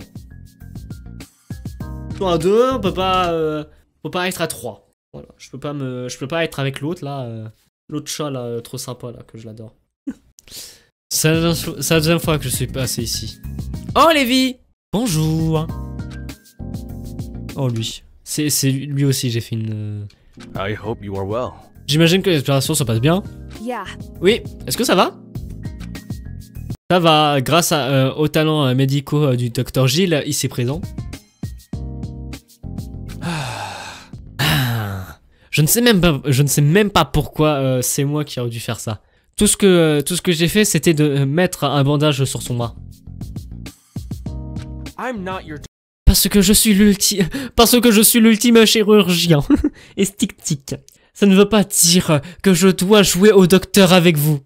À 2, on peut pas être à 3. Voilà, je peux pas être avec l'autre là. L'autre chat là, trop sympa là, que je l'adore. C'est la deuxième fois que je suis passé ici. Oh Lévi! Bonjour! Oh lui. C'est lui aussi, j'ai fait une... I hope you are well. J'imagine que l'exploration se passe bien. Yeah. Oui, est-ce que ça va? Ça va, grâce aux talents médicaux du docteur Gilles, ici présent. Je ne sais même pas pourquoi c'est moi qui aurais dû faire ça. Tout ce que j'ai fait, c'était de mettre un bandage sur son bras. I'm not your. Parce que je suis l'ultime chirurgien. Esthétique. Ça ne veut pas dire que je dois jouer au docteur avec vous.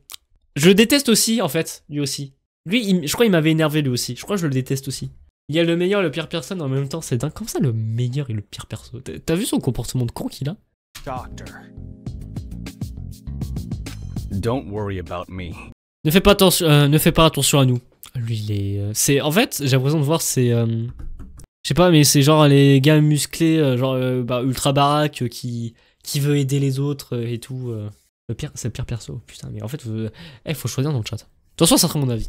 Je le déteste aussi, en fait, lui aussi. Lui, je crois qu'il m'avait énervé lui aussi. Je crois que je le déteste aussi. Il y a le meilleur et le pire personne en même temps. C'est dingue. Comment ça, le meilleur et le pire perso? T'as vu son comportement de con qu'il a? Doctor. Don't worry about me. Ne fais pas attention à nous. Lui, il est... en fait, j'ai l'impression de voir, c'est... je sais pas, mais c'est genre les gars musclés, ultra baraque, qui veut aider les autres et tout. C'est le pire perso. Putain, mais en fait, faut choisir dans le chat. Attention, ça sera mon avis.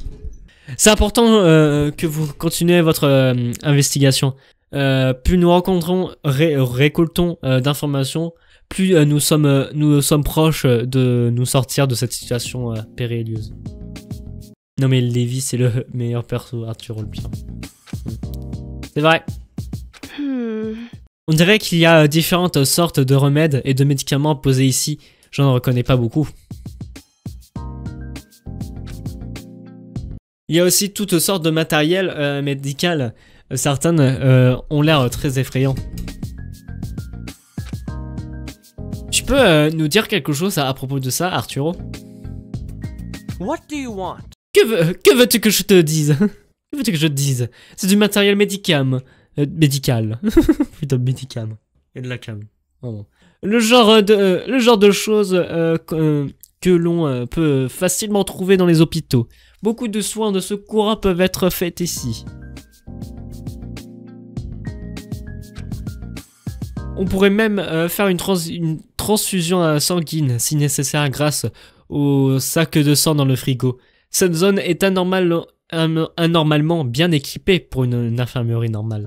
C'est important que vous continuez votre investigation. Plus nous récoltons d'informations, plus nous sommes proches de nous sortir de cette situation périlleuse. Non mais Lévi, c'est le meilleur perso, Arthur le pire. C'est vrai. On dirait qu'il y a différentes sortes de remèdes et de médicaments posés ici. J'en reconnais pas beaucoup. Il y a aussi toutes sortes de matériel médical. Certaines ont l'air très effrayants. Tu peux nous dire quelque chose à propos de ça, Arturo? What do you want? Que veux-tu que je te dise? Que veux-tu que je te dise? C'est du matériel médical. Putain, médical. Et de la cam. Oh. Le genre de choses que l'on peut facilement trouver dans les hôpitaux. Beaucoup de soins de secours peuvent être faits ici. On pourrait même faire une transfusion sanguine si nécessaire grâce au sac de sang dans le frigo. Cette zone est anormalement bien équipée pour une infirmerie normale.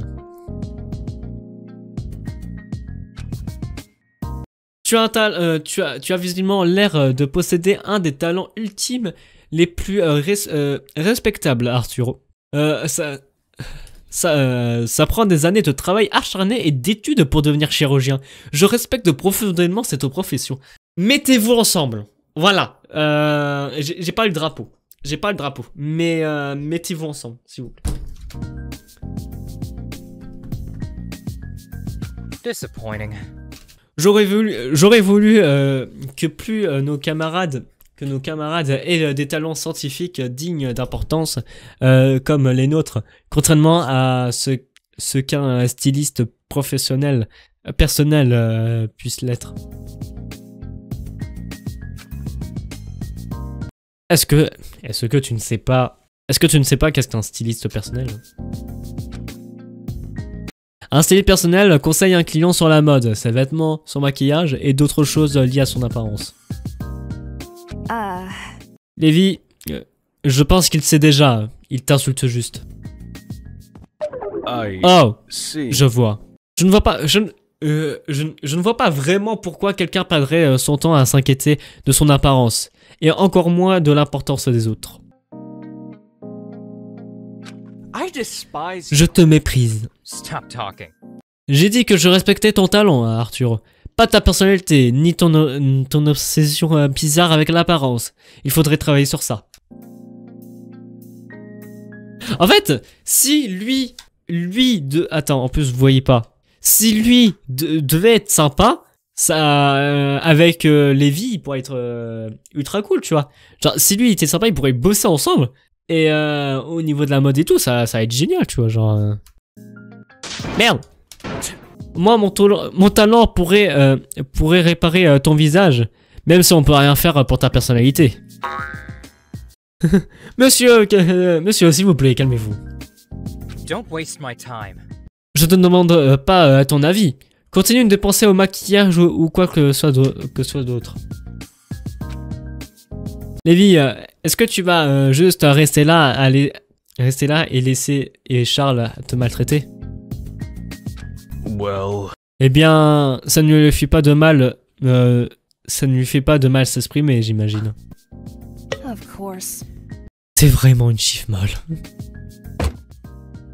Tu as visiblement l'air de posséder un des talents ultimes les plus respectables, Arturo. Ça prend des années de travail acharné et d'études pour devenir chirurgien. Je respecte profondément cette profession. Mettez-vous ensemble. Voilà. J'ai pas le drapeau. J'ai pas le drapeau. Mais mettez-vous ensemble, s'il vous plaît. Disappointing. J'aurais voulu que plus nos camarades aient des talents scientifiques dignes d'importance comme les nôtres, contrairement à ce qu'un styliste professionnel personnel puisse l'être. Est-ce que tu ne sais pas qu'est-ce qu'un styliste personnel? Un styliste personnel conseille un client sur la mode, ses vêtements, son maquillage et d'autres choses liées à son apparence. Lévi, je pense qu'il sait déjà. Il t'insulte juste. Oh, See. je vois. Je ne vois pas. Je ne vois pas vraiment pourquoi quelqu'un perdrait son temps à s'inquiéter de son apparence, et encore moins de l'importance des autres. I despise Je te méprise. Stop talking. J'ai dit que je respectais ton talent, hein, Arthur. Pas ta personnalité, ni ton obsession bizarre avec l'apparence. Il faudrait travailler sur ça. En fait, si attends, en plus vous voyez pas. Si lui devait être sympa, ça, avec Lévi, il pourrait être ultra cool, tu vois. Genre, si lui était sympa, il pourrait bosser ensemble. Et au niveau de la mode et tout, ça va être génial, tu vois, genre... Merde. Moi, mon talent pourrait réparer ton visage, même si on peut rien faire pour ta personnalité. Monsieur, s'il vous plaît, calmez-vous. Don't waste my time. Je te demande pas ton avis. Continue de penser au maquillage ou quoi que ce soit d'autre. Lévi, est-ce que tu vas juste rester là et laisser Charles te maltraiter? Well, Eh bien, ça ne lui fait pas de mal. Ça ne lui fait pas de mal s'exprimer, j'imagine. Of course. T'es vraiment une chiffre molle.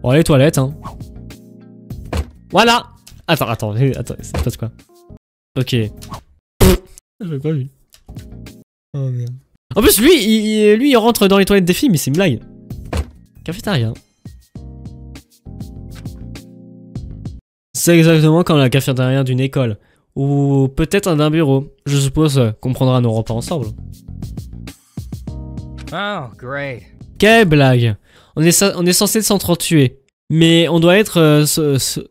Bon, les toilettes, hein. Voilà. Attends, ça passe quoi? Ok. J'avais pas vu. Oh merde. En plus, lui, il rentre dans les toilettes des filles, mais c'est une blague. Cafétéria. C'est exactement comme la cafétéria d'une école. Ou peut-être d'un bureau. Je suppose qu'on prendra nos repas ensemble. Oh, great. Quelle blague. On est censé s'entretuer. Mais on doit être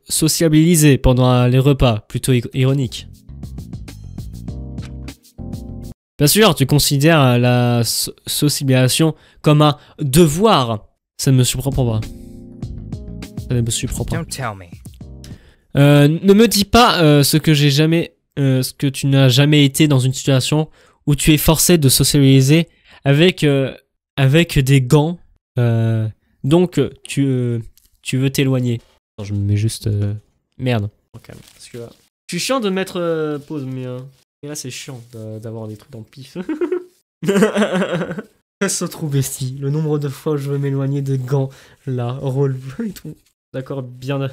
sociabilisé pendant les repas. Plutôt ironique. Bien sûr, tu considères la socialisation comme un devoir. Ça ne me surprend pas. Ça ne me surprend pas. Don't tell me. Ne me dis pas ce que tu n'as jamais été dans une situation où tu es forcé de socialiser avec des gants. Donc tu veux t'éloigner. Je me mets juste merde. Okay, parce que là, je suis chiant de mettre pause, mais là c'est chiant d'avoir des trucs dans le pif. Ça trop bestie. Le nombre de fois où je veux m'éloigner de gants là, rôle et tout. D'accord, bien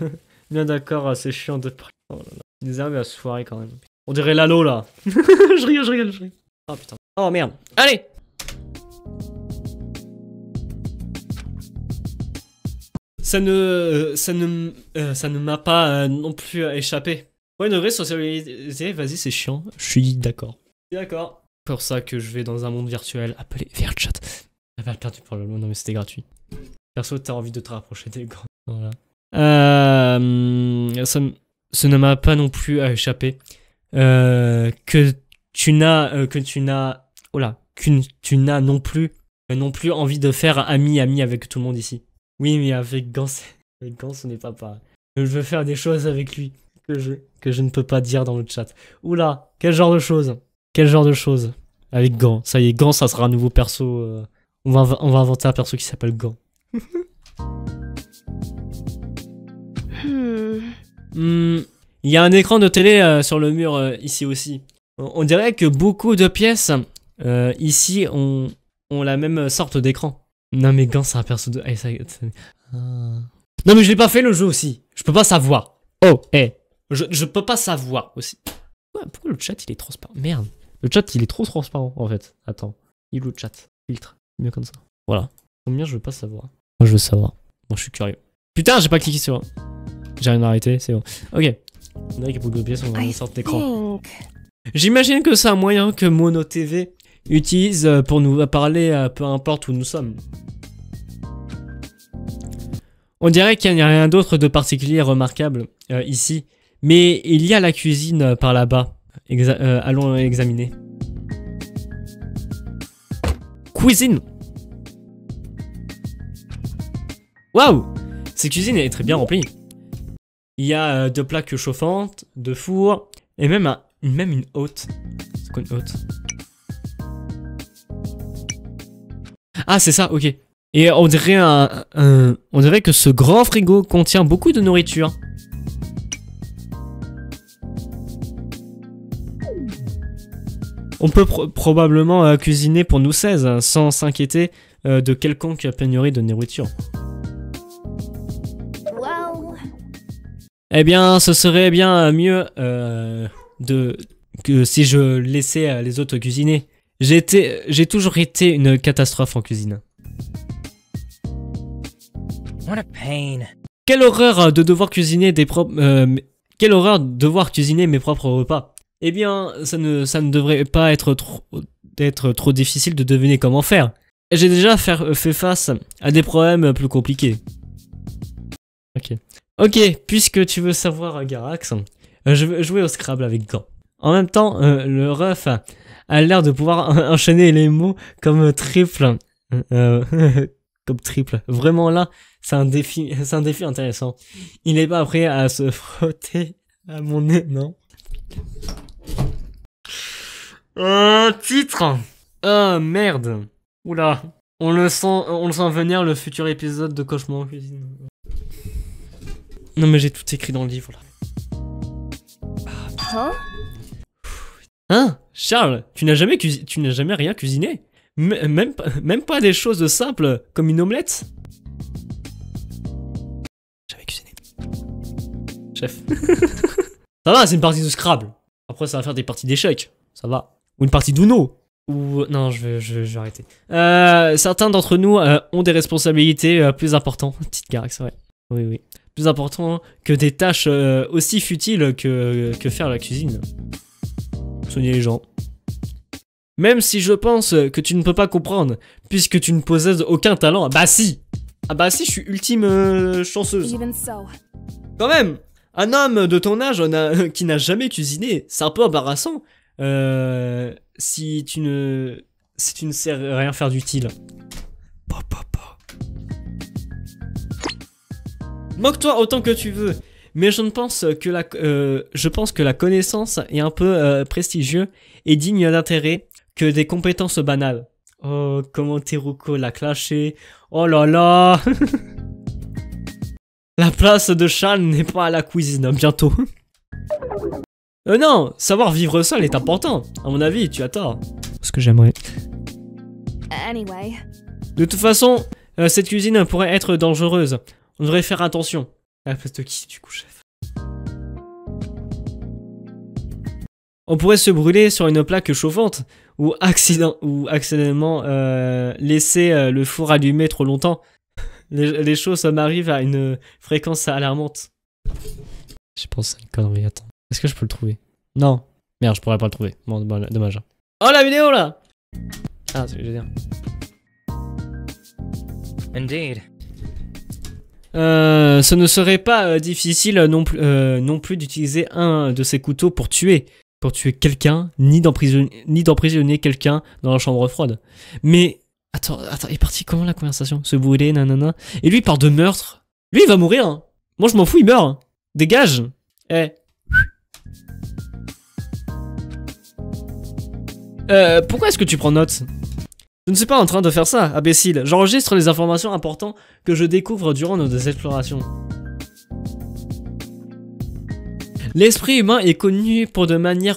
d'accord, c'est chiant de... Oh là là. Ils arrivent à se foirer quand même. On dirait Lalo là. je rigole. Oh putain. Oh merde. Allez. Ça ne m'a pas non plus échappé. Ouais, une vraie sociabilité, vas-y, c'est chiant. Je suis d'accord. D'accord. Pour ça que je vais dans un monde virtuel appelé VRChat. J'avais perdu pour le mot, non mais c'était gratuit. Perso, t'as envie de te rapprocher des grands. Voilà. Ça ne m'a pas non plus échappé. Que tu n'as non plus envie de faire ami avec tout le monde ici. Oui, mais avec Gans, ce n'est pas pareil. Je veux faire des choses avec lui que je ne peux pas dire dans le chat. Oula, quel genre de choses? Avec Gans. Ça y est, Gans, ça sera un nouveau perso. On va inventer un perso qui s'appelle Gans. Il y a un écran de télé sur le mur ici aussi. On dirait que beaucoup de pièces ici ont la même sorte d'écran. Non mais Gans c'est un perso de... Non mais je l'ai pas fait le jeu aussi. Je peux pas savoir. Oh, je peux pas savoir aussi. Ouais, pourquoi le chat il est transparent? Merde. Le chat il est trop transparent en fait. Attends. Il est où le chat? Filtre. Mieux comme ça. Voilà. Combien je veux pas savoir. Moi je veux savoir. Bon je suis curieux. Putain j'ai pas cliqué sur... J'ai rien arrêté, c'est bon. Ok. On dirait qu'il faut copier sur une sorte d'écran. J'imagine que c'est un moyen que Mono TV utilise pour nous parler peu importe où nous sommes. On dirait qu'il n'y a rien d'autre de particulier et remarquable ici. Mais il y a la cuisine par là-bas. Allons examiner. Cuisine. Waouh! Cette cuisine est très bien remplie. Il y a de plaques chauffantes, de fours, et même une hotte. C'est quoi une hotte? Ah, c'est ça, ok. Et on dirait on dirait que ce grand frigo contient beaucoup de nourriture. On peut probablement cuisiner pour nous 16 sans s'inquiéter de quelconque pénurie de nourriture. Well, Eh bien, ce serait bien mieux que si je laissais les autres cuisiner. J'ai toujours été une catastrophe en cuisine. What a pain. Quelle horreur de devoir cuisiner quelle horreur de devoir cuisiner mes propres repas. Eh bien, ça ne devrait pas être trop difficile de deviner comment faire. J'ai déjà fait face à des problèmes plus compliqués. Ok, puisque tu veux savoir, Garax, je veux jouer au Scrabble avec Gant. En même temps, le ref a l'air de pouvoir enchaîner les mots comme triple. Comme triple. Vraiment là, c'est un défi intéressant. Il n'est pas prêt à se frotter à mon nez, non? Titre. Oh merde. Oula. On le sent venir, le futur épisode de Cauchemar en cuisine. Non mais j'ai tout écrit dans le livre là. huh? Hein? Charles, tu n'as jamais rien cuisiné? Même pas des choses simples comme une omelette? J'avais cuisiné. Chef. Ça va, c'est une partie de Scrabble. Après ça va faire des parties d'échecs. Ça va. Ou une partie d'Uno. Ou... Non, je vais arrêter. Certains d'entre nous ont des responsabilités plus importantes. Petite Garax, ouais. Oui. Plus important que des tâches aussi futiles que faire la cuisine. Soigner les gens. Même si je pense que tu ne peux pas comprendre, puisque tu ne possèdes aucun talent. Bah si! Ah bah si, je suis ultime chanceuse. Even so. Quand même! Un homme de ton âge qui n'a jamais cuisiné, c'est un peu embarrassant. Si tu ne sais rien faire d'utile. Moque-toi autant que tu veux, mais je pense que la connaissance est un peu prestigieux et digne d'intérêt que des compétences banales. Oh, comment Teruko l'a clashé. Oh là là. La place de Charles n'est pas à la cuisine, bientôt. Non, savoir vivre seul est important. À mon avis, tu as tort. Ce que j'aimerais. Anyway. De toute façon, cette cuisine pourrait être dangereuse. On devrait faire attention. À la place de qui, du coup, chef? On pourrait se brûler sur une plaque chauffante ou accidentellement laisser le four allumé trop longtemps. Les choses m'arrivent à une fréquence alarmante. Je pense à une connerie, attends. Est-ce que je peux le trouver? Non. Merde, je pourrais pas le trouver. Bon, dommage. Oh, la vidéo, là! Ah, c'est ce que je veux dire. Indeed. Ce ne serait pas difficile non plus d'utiliser un de ces couteaux pour tuer quelqu'un, ni d'emprisonner quelqu'un dans la chambre froide. Mais attends, il est parti comment la conversation? Se brûler, nanana. Et lui il parle de meurtre. Lui il va mourir. Hein. Moi je m'en fous, il meurt. Hein. Dégage. Pourquoi est-ce que tu prends note? Je ne suis pas en train de faire ça, imbécile. J'enregistre les informations importantes que je découvre durant nos explorations. L'esprit humain est connu pour de manière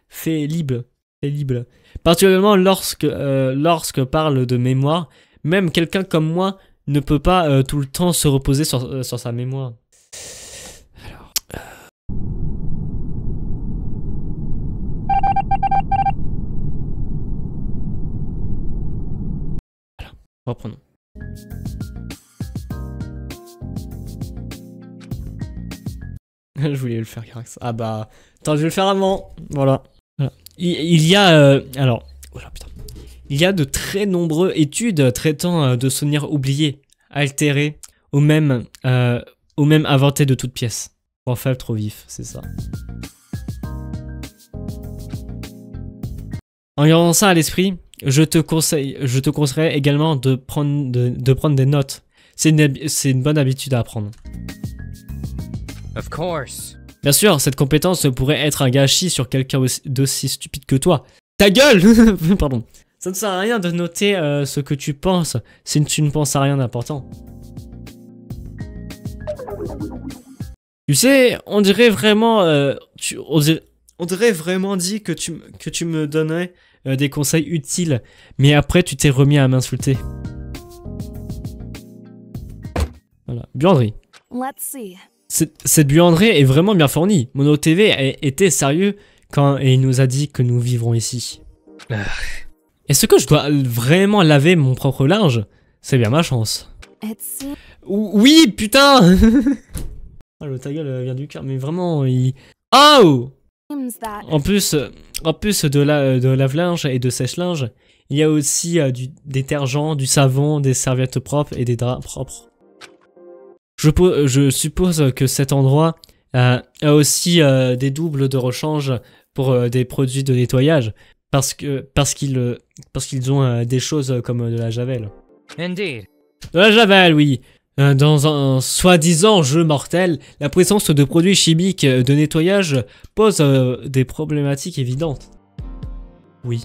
faillible. Particulièrement lorsque parle de mémoire. Même quelqu'un comme moi ne peut pas tout le temps se reposer sur sa mémoire. Alors... Voilà, reprenons. Je voulais le faire, Carax. Ah bah... Attends, je vais le faire avant. Voilà. Il y a... alors... Oh là, putain. Il y a de très nombreuses études traitant de souvenirs oubliés, altérés, ou même inventés de toutes pièces. Trop faible, trop vif, c'est ça. En gardant ça à l'esprit, je te conseillerais également de prendre des notes. C'est une bonne habitude à apprendre. Of course. Bien sûr, cette compétence pourrait être un gâchis sur quelqu'un d'aussi stupide que toi. Ta gueule. Pardon. Ça ne sert à rien de noter ce que tu penses si tu ne penses à rien d'important. Tu sais, on dirait vraiment... on dirait vraiment dit que tu me donnais des conseils utiles, mais après tu t'es remis à m'insulter. Voilà, buanderie. Let's see. Cette buanderie est vraiment bien fournie. Mono TV était sérieux quand il nous a dit que nous vivrons ici. Est-ce que je dois vraiment laver mon propre linge? C'est bien ma chance. Oui, putain. Oh, le ta gueule vient du cœur, mais vraiment, il... Oh! En plus de lave-linge et de sèche-linge, il y a aussi du détergent, du savon, des serviettes propres et des draps propres. Je suppose que cet endroit a aussi des doubles de rechange pour des produits de nettoyage, parce qu'ils ont des choses comme de la javel. Indeed. De la javel, oui. Dans un soi-disant jeu mortel, la présence de produits chimiques de nettoyage pose des problématiques évidentes. Oui.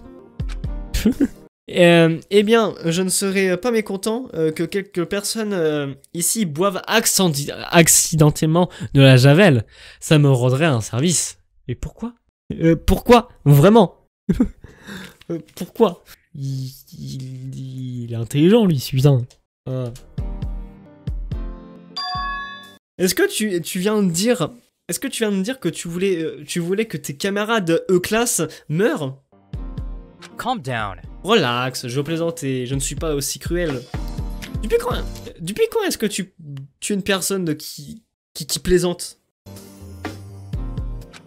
Eh bien, je ne serais pas mécontent que quelques personnes ici boivent accidentellement de la javel. Ça me rendrait un service. Et pourquoi? Pourquoi? Vraiment? Pourquoi? Il est intelligent, lui, putain. Est-ce que tu viens de dire... Est-ce que tu viens de dire que tu voulais que tes camarades E-classe meurent? Calm down. Relax, je plaisantais, je ne suis pas aussi cruel. Depuis quand est-ce que tu es une personne qui plaisante?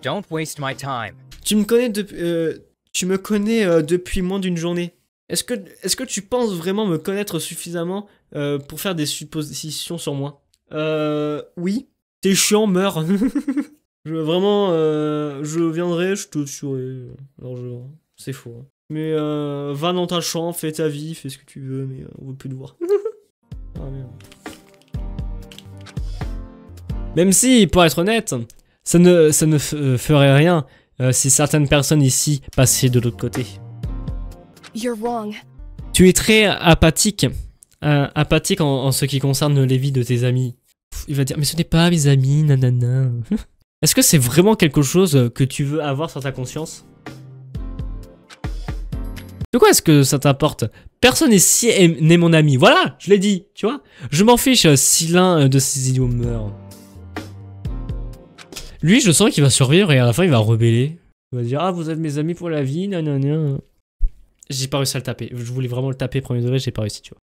Don't waste my time. Tu me connais depuis moins d'une journée. Est-ce que tu penses vraiment me connaître suffisamment pour faire des suppositions sur moi? Oui. T'es chiant, meurs. Je viendrai, je te tuerai. Alors c'est faux. Hein. Mais va dans ta chambre, fais ta vie, fais ce que tu veux, mais on veut plus te voir. Ah, merde. Même si, pour être honnête, ça ne ferait rien si certaines personnes ici passaient de l'autre côté. You're wrong. Tu es très apathique. Apathique en ce qui concerne les vies de tes amis. Il va dire, mais ce n'est pas mes amis, nanana. Est-ce que c'est vraiment quelque chose que tu veux avoir sur ta conscience? De quoi est-ce que ça t'importe? Personne ici n'est mon ami. Voilà, je l'ai dit, tu vois. Je m'en fiche si l'un de ces idiots meurt. Lui, je sens qu'il va survivre et à la fin, il va rebeller. Il va dire, ah, vous êtes mes amis pour la vie, nanana. J'ai pas réussi à le taper. Je voulais vraiment le taper premier degré, j'ai pas réussi, tu vois.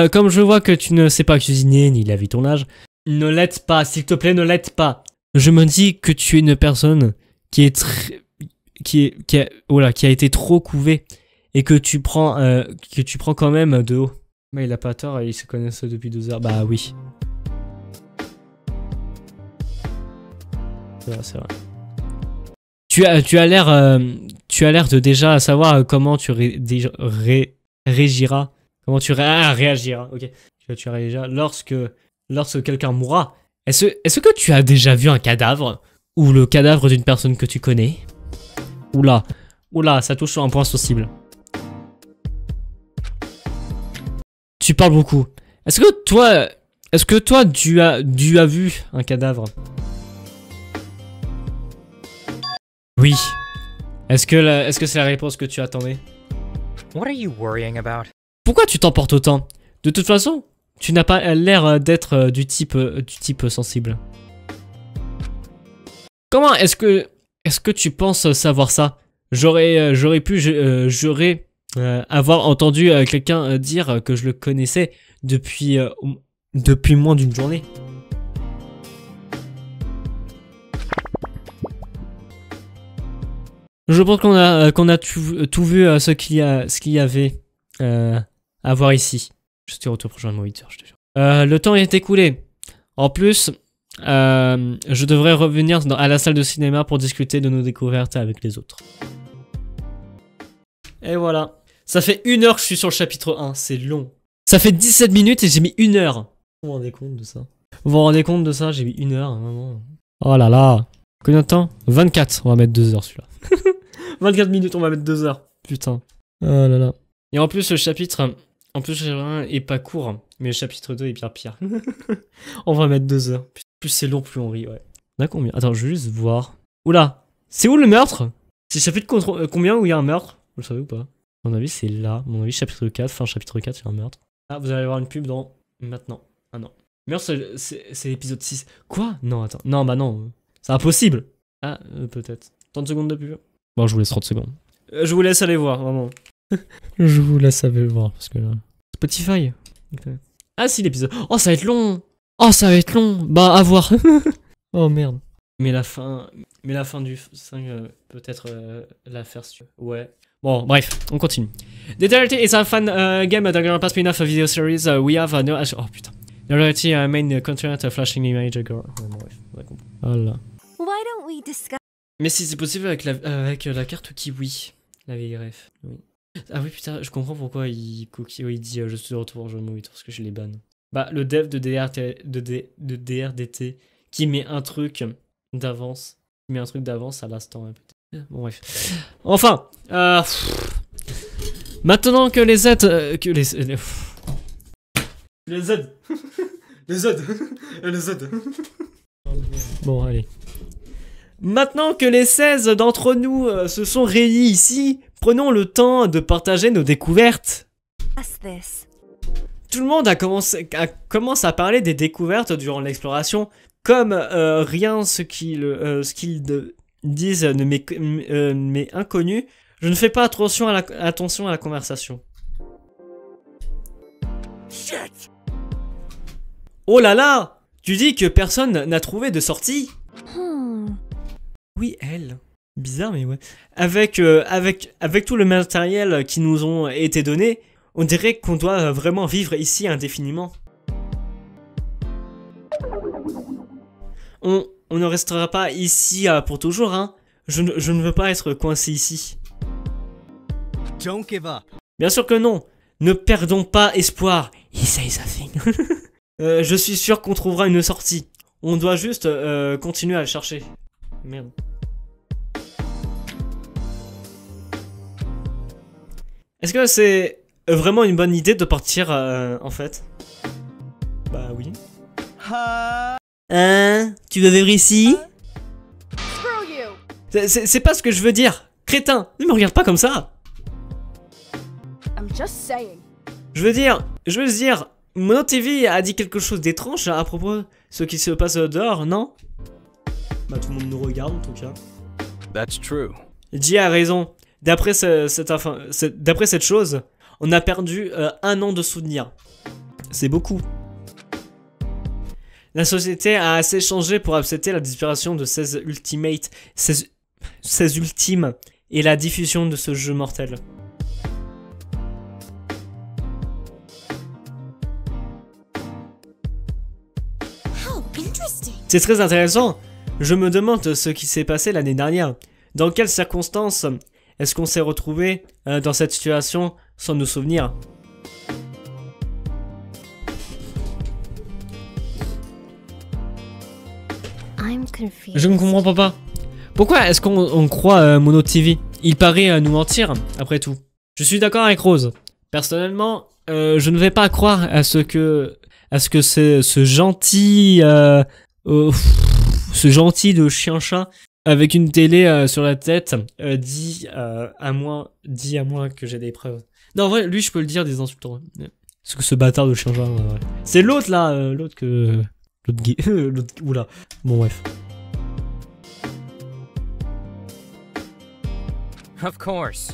Comme je vois que tu ne sais pas cuisiner ni laver ton linge, ne l'aide pas, s'il te plaît, ne l'aide pas. Je me dis que tu es une personne qui a été trop couvée et que tu prends quand même de haut. Mais il a pas tort, ils se connaissent depuis 2 heures. Bah oui. C'est vrai. Tu as l'air de déjà savoir comment tu réagiras. Comment tu réagiras. Ok. Tu réagiras lorsque quelqu'un mourra. Est-ce que tu as déjà vu un cadavre? Ou le cadavre d'une personne que tu connais? Oula, ça touche sur un point sensible. Tu parles beaucoup. Est-ce que toi, tu as vu un cadavre? Oui. Est-ce que c'est la réponse que tu attendais? What are you worrying about? Pourquoi tu t'emportes autant? De toute façon, Tu n'as pas l'air d'être du type sensible. Comment est-ce que tu penses savoir ça? J'aurais avoir entendu quelqu'un dire que je le connaissais depuis moins d'une journée. Je pense qu'on a tout vu ce qu'il y avait à voir ici. Je suis retour prochain à 8 heures, je te jure. Le temps est écoulé. En plus, je devrais revenir à la salle de cinéma pour discuter de nos découvertes avec les autres. Et voilà. Ça fait 1 heure que je suis sur le chapitre 1, c'est long. Ça fait 17 minutes et j'ai mis 1 heure. Vous vous rendez compte de ça? Vous vous rendez compte de ça? J'ai mis 1 heure, vraiment. Oh là là. Combien de temps? 24, on va mettre 2 heures celui-là. 24 minutes, on va mettre 2 heures. Putain. Oh là là. Et en plus, le chapitre... En plus, le chapitre 1 est pas court, mais le chapitre 2 est bien pire. On va mettre 2 heures. Plus c'est long, plus on rit, ouais. On a combien? Attends, je vais juste voir. Oula. C'est où le meurtre? C'est chapitre combien où il y a un meurtre? Vous le savez ou pas? À mon avis, c'est là. À mon avis, chapitre 4. Fin chapitre 4, il y a un meurtre. Ah, vous allez avoir une pub dans... Maintenant. Ah non. Meurtre, c'est l'épisode 6. Quoi? Non, attends. Non, bah non. C'est impossible. Ah, peut-être. 30 secondes de pub. Bon, je vous laisse 30 secondes. Je vous laisse aller voir, vraiment. Je vous laisse aller voir, parce que là... Spotify. Okay. Ah si, l'épisode... Oh, ça va être long. Oh, ça va être long. Bah, à voir. Oh, merde. Mais la fin du 5, peut-être la faire si tu veux. Ouais. Bon, bref, on continue. Deterrity is a fun game that gonna pass me enough video series. We have no... Oh, putain. Deterrity main content flashing image girl. Ouais, bon, bref, on va comprendre. Voilà. Why don't we discuss? Mais si c'est possible avec la carte Kiwi. La vieille ref. Oui. Ah oui, putain, je comprends pourquoi il dit je suis de retour, je me parce que je les banne. Bah, le dev de DRDT qui met un truc d'avance. À l'instant. Bon, bref. Enfin, maintenant que les Z... les Z... Les Z... Bon, allez. Maintenant que les 16 d'entre nous se sont réunis ici, prenons le temps de partager nos découvertes. Tout le monde commence à parler des découvertes durant l'exploration, comme rien ce qu'ils disent ne m'est inconnu. Je ne fais pas attention à la conversation. Shit! Oh là là! Tu dis que personne n'a trouvé de sortie? Oui, elle. Bizarre, mais ouais. Avec tout le matériel qui nous ont été donné, on dirait qu'on doit vraiment vivre ici indéfiniment. On ne restera pas ici pour toujours, hein. Je ne veux pas être coincé ici. Don't give up. Bien sûr que non. Ne perdons pas espoir. He says a thing. Je suis sûr qu'on trouvera une sortie. On doit juste continuer à le chercher. Merde. Est-ce que c'est vraiment une bonne idée de partir en fait? Bah oui. Hein? Tu veux vivre ici? Screw you! C'est pas ce que je veux dire. Crétin, ne me regarde pas comme ça. I'm just saying. Je veux dire, Mono TV a dit quelque chose d'étrange à propos de ce qui se passe dehors, non? Bah tout le monde nous regarde en tout cas. That's true. Jay a raison. D'après cette chose, on a perdu 1 an de souvenirs. C'est beaucoup. La société a assez changé pour accepter la disparition de 16 ultimes et la diffusion de ce jeu mortel. C'est très intéressant. Je me demande ce qui s'est passé l'année dernière. Dans quelles circonstances est-ce qu'on s'est retrouvé dans cette situation sans nous souvenir? Je ne comprends pas. Pourquoi est-ce qu'on croit Mono TV? Il paraît nous mentir, après tout. Je suis d'accord avec Rose. Personnellement, je ne vais pas croire à ce que ce gentil de chien-chat avec une télé sur la tête dit à moi que j'ai des preuves. Non, en vrai, lui, je peux le dire des insultants. Ce bâtard de chien jaune, ouais. C'est l'autre là, l'autre que... L'autre gay... l'autre... Oula. Bon bref. Of course.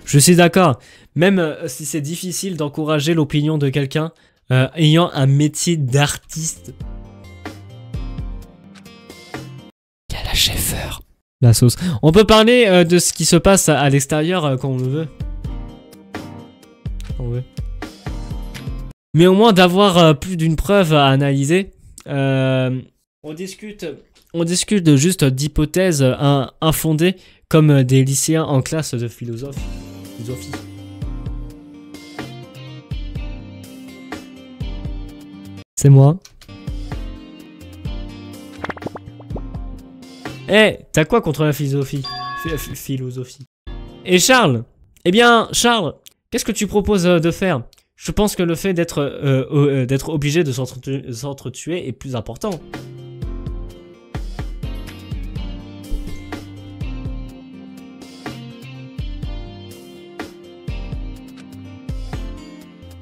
Je suis d'accord. Même si c'est difficile d'encourager l'opinion de quelqu'un ayant un métier d'artiste. Quel achèveur. La sauce. On peut parler de ce qui se passe à l'extérieur quand on le veut. Quand on veut. Mais au moins d'avoir plus d'une preuve à analyser. On discute juste d'hypothèses infondées comme des lycéens en classe de philosophie. C'est moi. Eh, t'as quoi contre la philosophie? Philosophie. Et Charles? Eh bien, Charles, qu'est-ce que tu proposes de faire? Je pense que le fait d'être obligé de s'entretuer est plus important.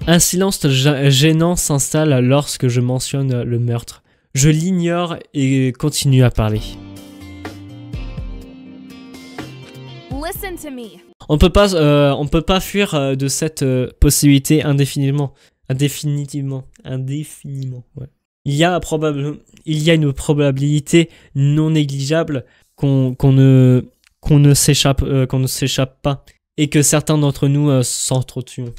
Un silence gênant s'installe lorsque je mentionne le meurtre. Je l'ignore et continue à parler. Listen to me. On peut pas fuir de cette possibilité indéfiniment. Indéfiniment. Ouais. Il y a une probabilité non négligeable qu'on ne s'échappe pas et que certains d'entre nous s'entretuent.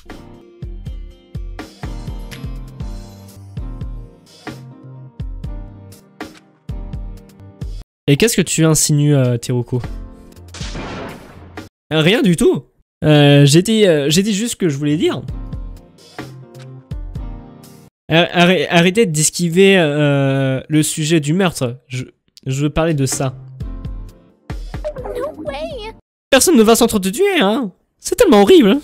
Et qu'est-ce que tu insinues, Teroko? Rien du tout. J'ai dit juste ce que je voulais dire. Arrêtez d'esquiver le sujet du meurtre. Je veux parler de ça. No way. Personne ne va s'entretuer, hein. C'est tellement horrible.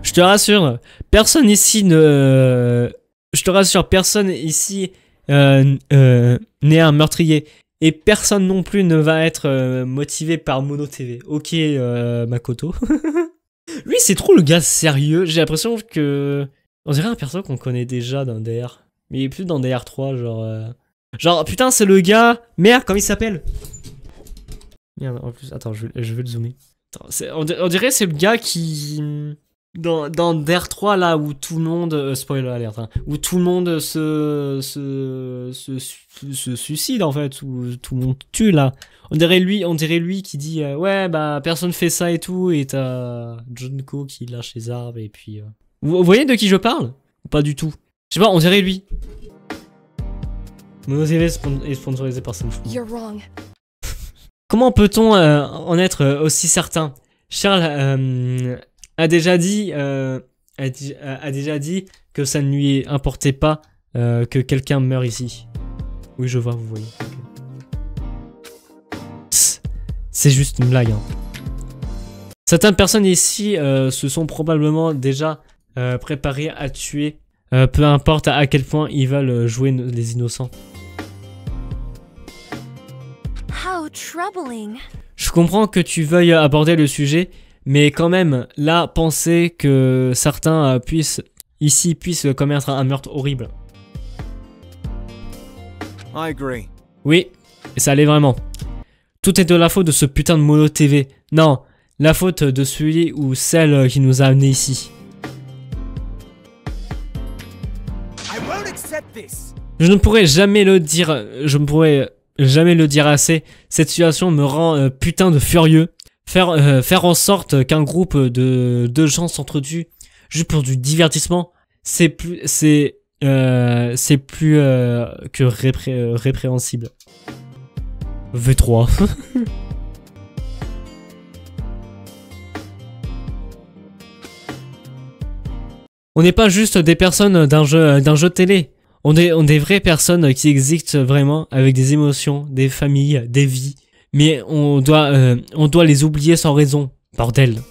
Je te rassure, personne ici ne... Je te rassure, personne ici n'est un meurtrier. Et personne non plus ne va être motivé par Mono TV. Ok, Makoto. Lui, c'est trop le gars sérieux. J'ai l'impression que... On dirait un perso qu'on connaît déjà dans DR. Mais il est plus dans DR3, genre... Genre, putain, c'est le gars... Merde, comment il s'appelle? Merde, en plus... Attends, je vais le zoomer. Attends, on dirait c'est le gars qui... Dans DR3, là, où tout le monde... spoiler alert, hein, où tout le monde se suicide, en fait, où tout le monde tue, là. On dirait lui qui dit ouais, bah, personne fait ça et tout, et t'as Junko qui lâche les arbres, et puis... Vous voyez de qui je parle? Pas du tout. Je sais pas, on dirait lui. Mono TV est sponsorisé par Samsung. You're wrong. Comment peut-on en être aussi certain? Charles a déjà dit que ça ne lui importait pas que quelqu'un meure ici. Oui, je vois, vous voyez. Okay. C'est juste une blague. Hein. Certaines personnes ici se sont probablement déjà préparées à tuer, peu importe à quel point ils veulent jouer les innocents. How troubling. Je comprends que tu veuilles aborder le sujet, mais quand même, là, penser que certains puissent commettre un meurtre horrible. I agree. Oui, et ça l'est vraiment. Tout est de la faute de ce putain de Mono TV. Non, la faute de celui ou celle qui nous a amenés ici. I won't accept this. Je ne pourrais jamais le dire, assez. Cette situation me rend putain de furieux. Faire en sorte qu'un groupe de gens s'entretuent juste pour du divertissement, c'est plus que répréhensible. V3. On n'est pas juste des personnes d'un jeu télé. On est des vraies personnes qui existent vraiment avec des émotions, des familles, des vies. Mais on doit les oublier sans raison. Bordel.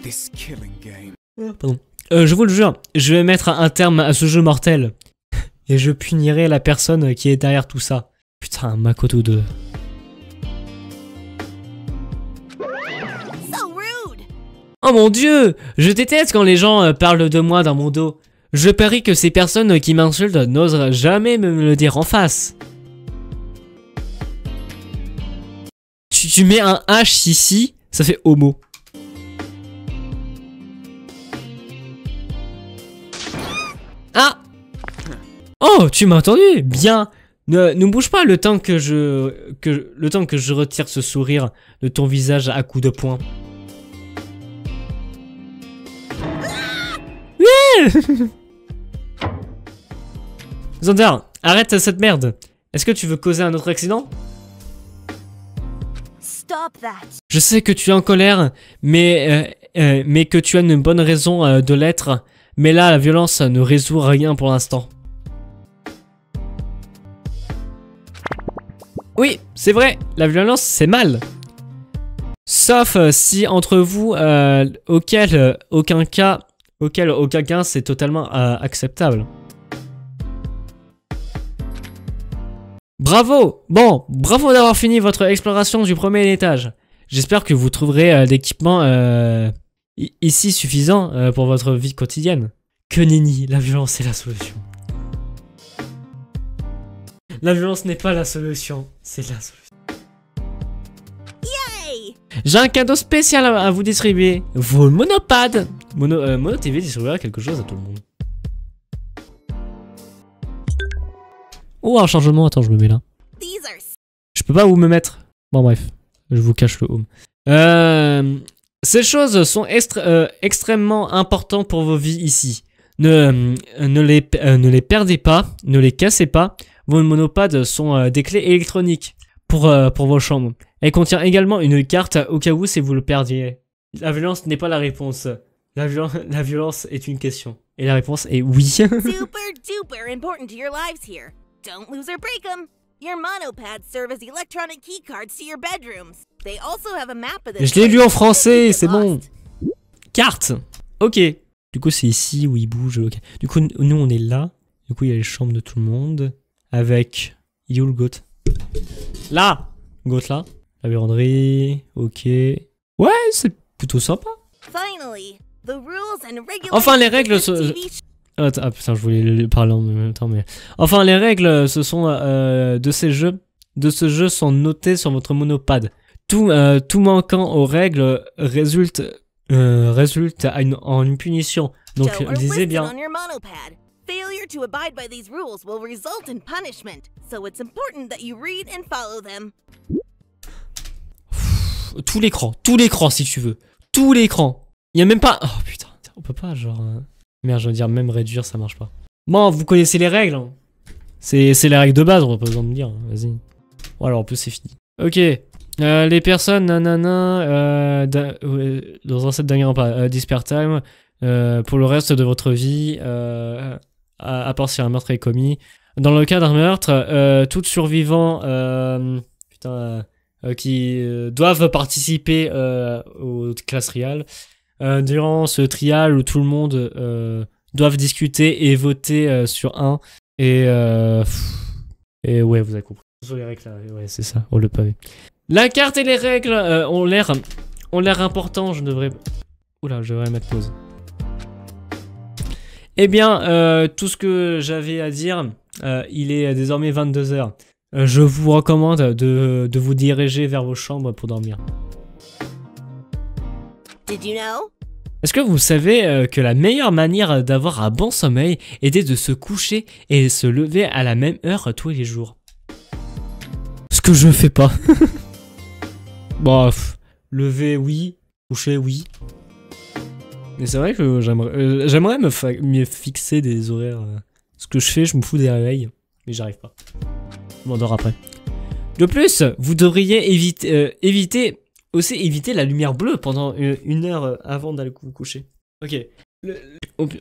This killing game. Pardon. Je vous le jure, je vais mettre un terme à ce jeu mortel. Et je punirai la personne qui est derrière tout ça. Putain, Makoto 2. So rude! Oh mon dieu! Je déteste quand les gens parlent de moi dans mon dos. Je parie que ces personnes qui m'insultent n'osent jamais me le dire en face. Tu mets un H ici, ça fait homo. Ah! Oh, tu m'as entendu? Bien. Ne bouge pas le temps que je retire ce sourire de ton visage à coups de poing. Xander, arrête cette merde. Est-ce que tu veux causer un autre accident? Stop that. Je sais que tu es en colère, mais que tu as une bonne raison de l'être. Mais là, la violence ne résout rien pour l'instant. Oui, c'est vrai, la violence, c'est mal. Sauf si entre vous, auquel aucun cas c'est totalement acceptable. Bravo! Bon, bravo d'avoir fini votre exploration du premier étage. J'espère que vous trouverez l'équipement ici suffisant pour votre vie quotidienne. Que nenni, la violence est la solution. La violence n'est pas la solution, c'est la solution. Yay! J'ai un cadeau spécial à vous distribuer. Vos monopads. Mono TV distribuera quelque chose à tout le monde. Oh, un changement, attends, je me mets là. These are Je peux pas où me mettre. Bon bref, je vous cache le home. Ces choses sont extrêmement importantes pour vos vies ici. Ne les perdez pas, ne les cassez pas. Vos monopads sont des clés électroniques pour vos chambres. Elle contient également une carte au cas où si vous le perdiez. La violence n'est pas la réponse. La violence est une question. Et la réponse est oui. super duper important to your lives here. Don't lose or break them. Your monopads serve as electronic key cards to your bedrooms. They also have a map of this. Je l'ai lu en français, place. c'est bon. Carte. Ok. Du coup, c'est ici où il bouge. Okay. Du coup, nous, on est là. Du coup, il y a les chambres de tout le monde. Avec... Il est où le goat? Là. Goat là. La buanderie. Ok. Ouais, c'est plutôt sympa. Finally, the rules and regulations Enfin, les règles... of this TV Ah putain, je voulais le parler en même temps, mais... Enfin, les règles de ce jeu sont notées sur votre monopad. Tout manquant aux règles résulte en une punition. Donc, show are lisez listed bien. on your monopad. Failure to abide by these rules will result in punishment, so it's important that you read and follow them. Tout l'écran si tu veux. Tout l'écran. Il y a même pas... Oh putain, on peut pas genre... Merde, je veux dire, même réduire, ça marche pas. Bon, vous connaissez les règles. Hein. C'est les règles de base, on n'a pas besoin de dire. Vas-y. Bon, alors en plus, c'est fini. Ok. Les personnes, nanana, dans un set d'un pas, Disper Time, pour le reste de votre vie, à part si un meurtre est commis. Dans le cas d'un meurtre, tout survivant, qui doivent participer aux classes trial. Durant ce trial où tout le monde doivent discuter et voter sur un. Et ouais, vous avez compris. Ce sont les règles là, ouais, c'est ça, on le pavé. La carte et les règles ont l'air importants, je devrais... Oula, je devrais mettre pause. Eh bien, tout ce que j'avais à dire, il est désormais 22 h. Je vous recommande de vous diriger vers vos chambres pour dormir. Did you know? Est-ce que vous savez que la meilleure manière d'avoir un bon sommeil était de se coucher et se lever à la même heure tous les jours? Ce que je fais pas. Bon, lever oui, coucher oui. Mais c'est vrai que j'aimerais me fixer des horaires. Ce que je fais, je me fous des réveils, mais j'arrive pas. Je m'endors après. De plus, vous devriez éviter la lumière bleue pendant une heure avant d'aller vous coucher. Ok.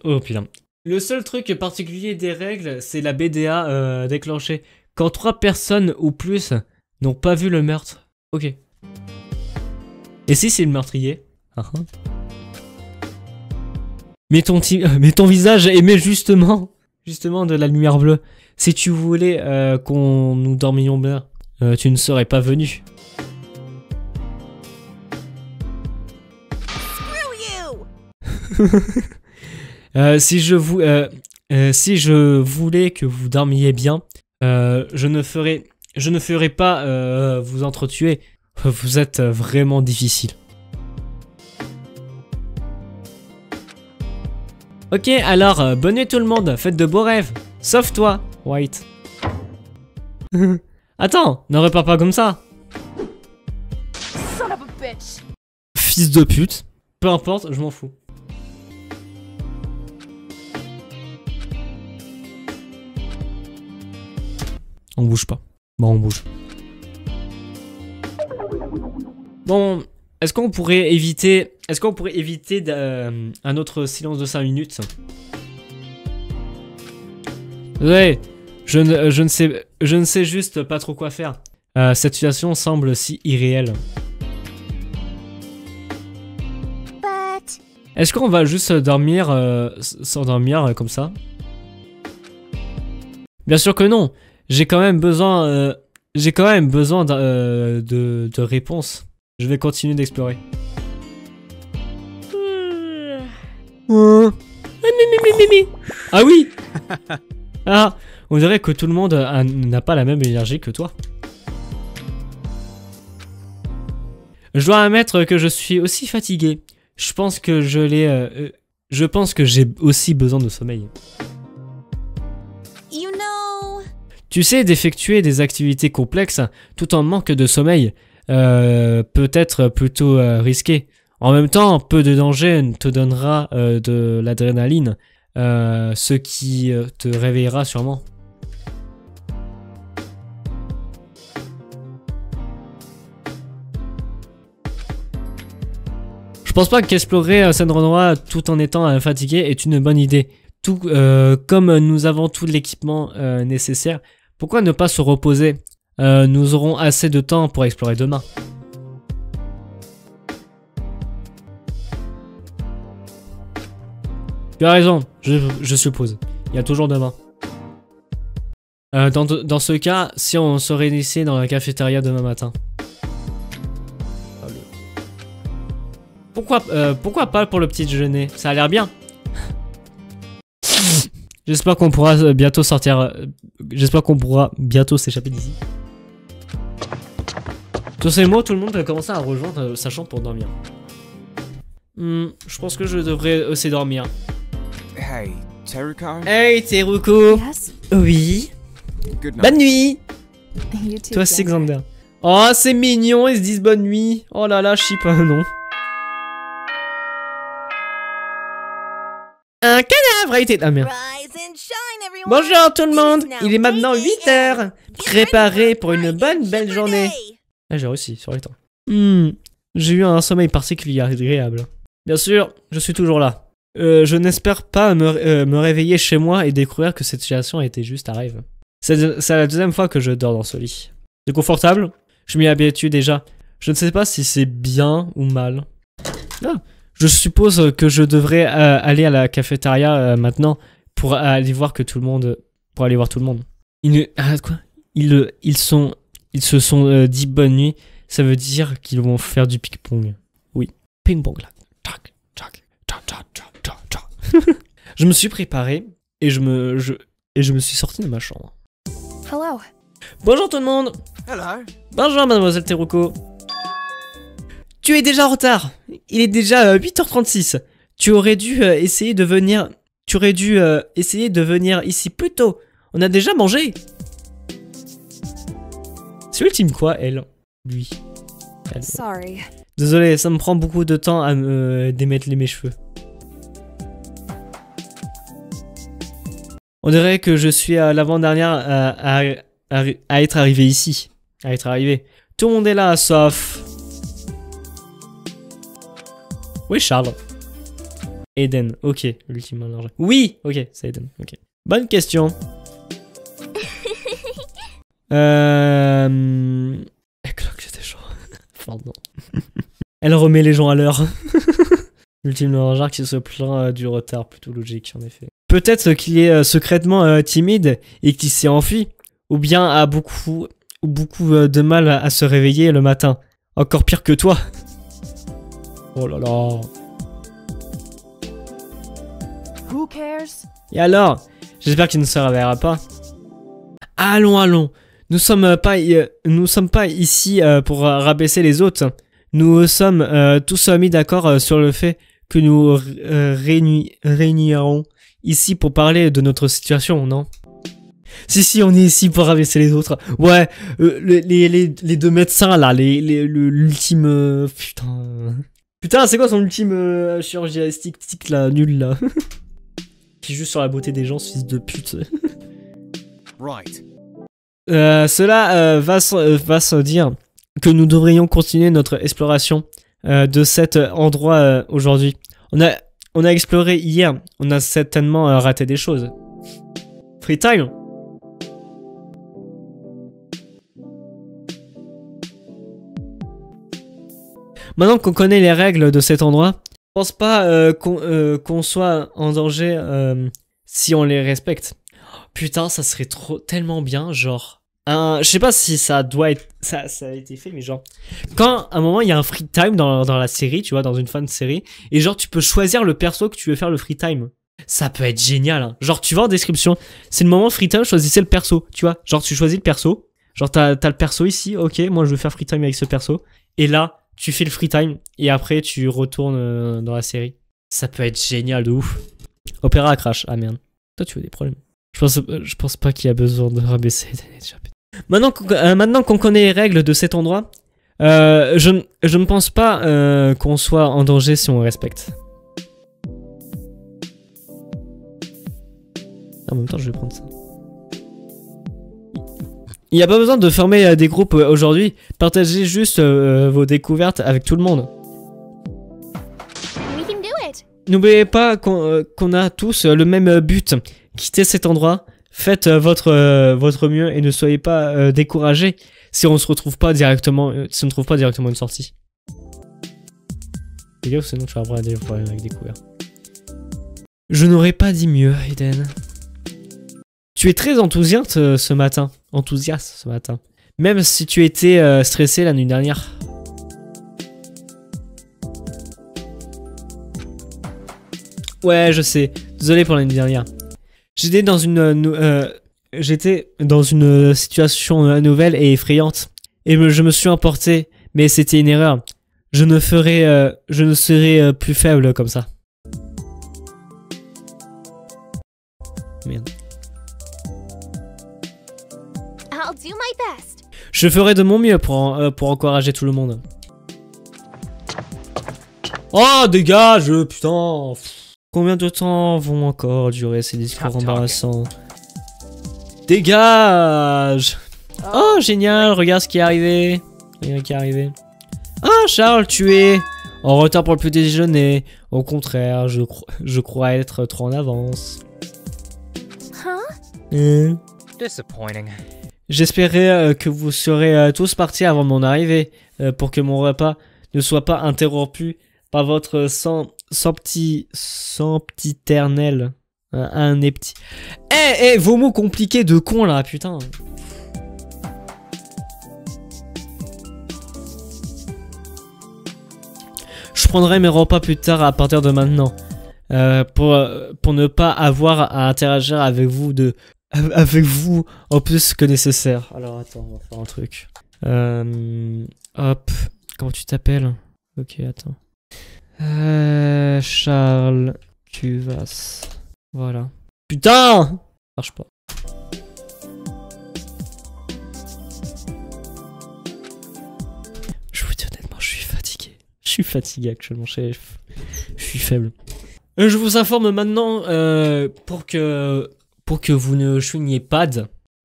Oh putain. Le seul truc particulier des règles, c'est la BDA déclenchée. Quand 3 personnes ou plus n'ont pas vu le meurtre. Ok. Et si c'est le meurtrier? Mais ton visage, mais justement, Justement, de la lumière bleue. Si tu voulais qu'on nous dormions bien, tu ne serais pas venu. Screw you! Si je voulais que vous dormiez bien, je ne ferais pas vous entretuer. Vous êtes vraiment difficile. Ok, alors, bonne nuit tout le monde, faites de beaux rêves. Sauf toi, White. Attends, ne repars pas comme ça. Son of a bitch! Fils de pute. Peu importe, je m'en fous. On bouge pas. Bon, on bouge. Bon, est-ce qu'on pourrait éviter un autre silence de 5 minutes? Ouais, je ne sais juste pas trop quoi faire. Cette situation semble si irréelle. But... Est-ce qu'on va juste dormir, s'endormir comme ça? Bien sûr que non. J'ai quand même besoin de réponses. Je vais continuer d'explorer. Ah oui. Ah, on dirait que tout le monde n'a pas la même énergie que toi. Je dois admettre que je suis aussi fatigué. Je pense que j'ai aussi besoin de sommeil. You know... Tu sais, d'effectuer des activités complexes tout en manque de sommeil peut être plutôt risqué. En même temps, peu de danger te donnera de l'adrénaline, ce qui te réveillera sûrement. Je pense pas qu'explorer cet endroit tout en étant fatigué est une bonne idée. Tout comme nous avons tout l'équipement nécessaire, pourquoi ne pas se reposer? Nous aurons assez de temps pour explorer demain. Tu as raison, je suppose. Il y a toujours demain. Dans ce cas, si on se réunissait dans la cafétéria demain matin. Pourquoi pas pour le petit déjeuner? Ça a l'air bien. J'espère qu'on pourra bientôt sortir. J'espère qu'on pourra bientôt s'échapper d'ici. Sur ces mots, tout le monde a commencé à rejoindre sa chambre pour dormir. Je pense que je devrais aussi dormir. Hey, Teruko? Hey Teruko. Yes, Oui. Good night. Bonne nuit. you too. Toi, Xander. Xander. Oh, c'est mignon, ils se disent bonne nuit. Oh là là, je chie pas, non. Un cadavre a été... Ah merde. Rise and shine, everyone! Bonjour tout le monde. It is now Il est maintenant 8 8 heures. Get Préparé ready pour une bright bonne and belle chipper journée. day. Ah, j'ai réussi sur les temps. J'ai eu un sommeil particulier agréable. Bien sûr, je suis toujours là. Je n'espère pas me réveiller chez moi et découvrir que cette situation était juste un rêve. C'est la deuxième fois que je dors dans ce lit. C'est confortable? Je m'y habitue déjà. Je ne sais pas si c'est bien ou mal. Ah, je suppose que je devrais aller à la cafétéria maintenant pour aller voir tout le monde. Ils se sont dit bonne nuit. Ça veut dire qu'ils vont faire du ping-pong. Oui, ping-pong là. Tac, tac, tac, tac, tac, tac, tac. Je me suis préparé et je me suis sorti de ma chambre. Hello. Bonjour tout le monde. Hello. Bonjour mademoiselle Teruko. Tu es déjà en retard. Il est déjà 8h36. Tu aurais dû essayer de venir ici plus tôt. On a déjà mangé. C'est ultime quoi, elle? Lui. Elle. Sorry. Désolé, ça me prend beaucoup de temps à me démettre mes cheveux. On dirait que je suis l'avant-dernière à être arrivé ici. Tout le monde est là, sauf... Oui, Charles. Eden, ok, l'ultime large. Oui, ok, c'est Eden, ok. Bonne question. Elle cloque, c'était chaud. Pardon. Elle remet les gens à l'heure. L'ultime large qui se plaint du retard, plutôt logique en effet. Peut-être qu'il est secrètement timide et qu'il s'est enfui, ou bien a beaucoup de mal à se réveiller le matin. Encore pire que toi. Oh là là. Who cares? Et alors? J'espère qu'il ne se réveillera pas. Allons. Nous sommes pas ici pour rabaisser les autres. Nous sommes tous mis d'accord sur le fait que nous réunirons ici pour parler de notre situation, non? Si, on est ici pour rabaisser les autres. Ouais, les deux médecins là, l'ultime... Putain, c'est quoi son ultime chirurgie esthétique là, nul là? Qui joue sur la beauté des gens, ce fils de pute. Right. Cela va se dire que nous devrions continuer notre exploration de cet endroit aujourd'hui. On a exploré hier, on a certainement raté des choses. Free time. Maintenant qu'on connaît les règles de cet endroit, je pense pas qu'on soit en danger si on les respecte. Putain, ça serait tellement bien, genre... je sais pas si ça doit être... Ça a été fait, mais genre... Quand, à un moment, il y a un free time dans la série, tu vois, dans une fan série, et genre, tu peux choisir le perso que tu veux faire le free time. Ça peut être génial, hein. Genre, tu vas en description, c'est le moment free time, choisissez le perso, tu vois. Genre, tu choisis le perso, genre, t'as le perso ici, ok, moi, je veux faire free time avec ce perso, et là, tu fais le free time, et après, tu retournes dans la série. Ça peut être génial de ouf. Opéra crash, ah merde. Toi, tu veux des problèmes. Je pense pas qu'il y a besoin de rabaisser. Maintenant qu'on connaît les règles de cet endroit, je ne pense pas qu'on soit en danger si on respecte. En même temps, je vais prendre ça. Il n'y a pas besoin de former des groupes aujourd'hui. Partagez juste vos découvertes avec tout le monde. We can do it. N'oubliez pas qu'on a tous le même but. Quittez cet endroit, faites votre mieux et ne soyez pas découragés si on ne trouve pas directement une sortie. Les gars, sinon tu vas avoir des problèmes avec des couverts. Je n'aurais pas dit mieux, Eden. Tu es très enthousiaste ce matin. Même si tu étais stressé la nuit dernière. Ouais, je sais. Désolé pour la nuit dernière. J'étais dans une situation nouvelle et effrayante. Et je me suis emporté, mais c'était une erreur. Je ne serai plus faible comme ça. Merde. I'll do my best. Je ferai de mon mieux pour encourager tout le monde. Oh, dégage, putain. Combien de temps vont encore durer ces discours embarrassants? Dégage! Oh, génial, regarde ce qui est arrivé. Ah, Charles, tu es en retard pour le petit déjeuner. Au contraire, je crois être trop en avance. Disappointing. J'espérais que vous serez tous partis avant mon arrivée pour que mon repas ne soit pas interrompu par votre sempiternel. Un petit. Vos mots compliqués de con là, putain. Je prendrai mes repas plus tard à partir de maintenant. Pour ne pas avoir à interagir avec vous en plus que nécessaire. Alors attends, on va faire un truc. Hop. Comment tu t'appelles? Ok, attends. Charles Cuvas. Voilà. Putain! Marche pas. Je vous dis honnêtement, je suis fatigué. Je suis fatigué actuellement, chef. Je suis faible. Je vous informe maintenant pour que vous ne chouiniez pas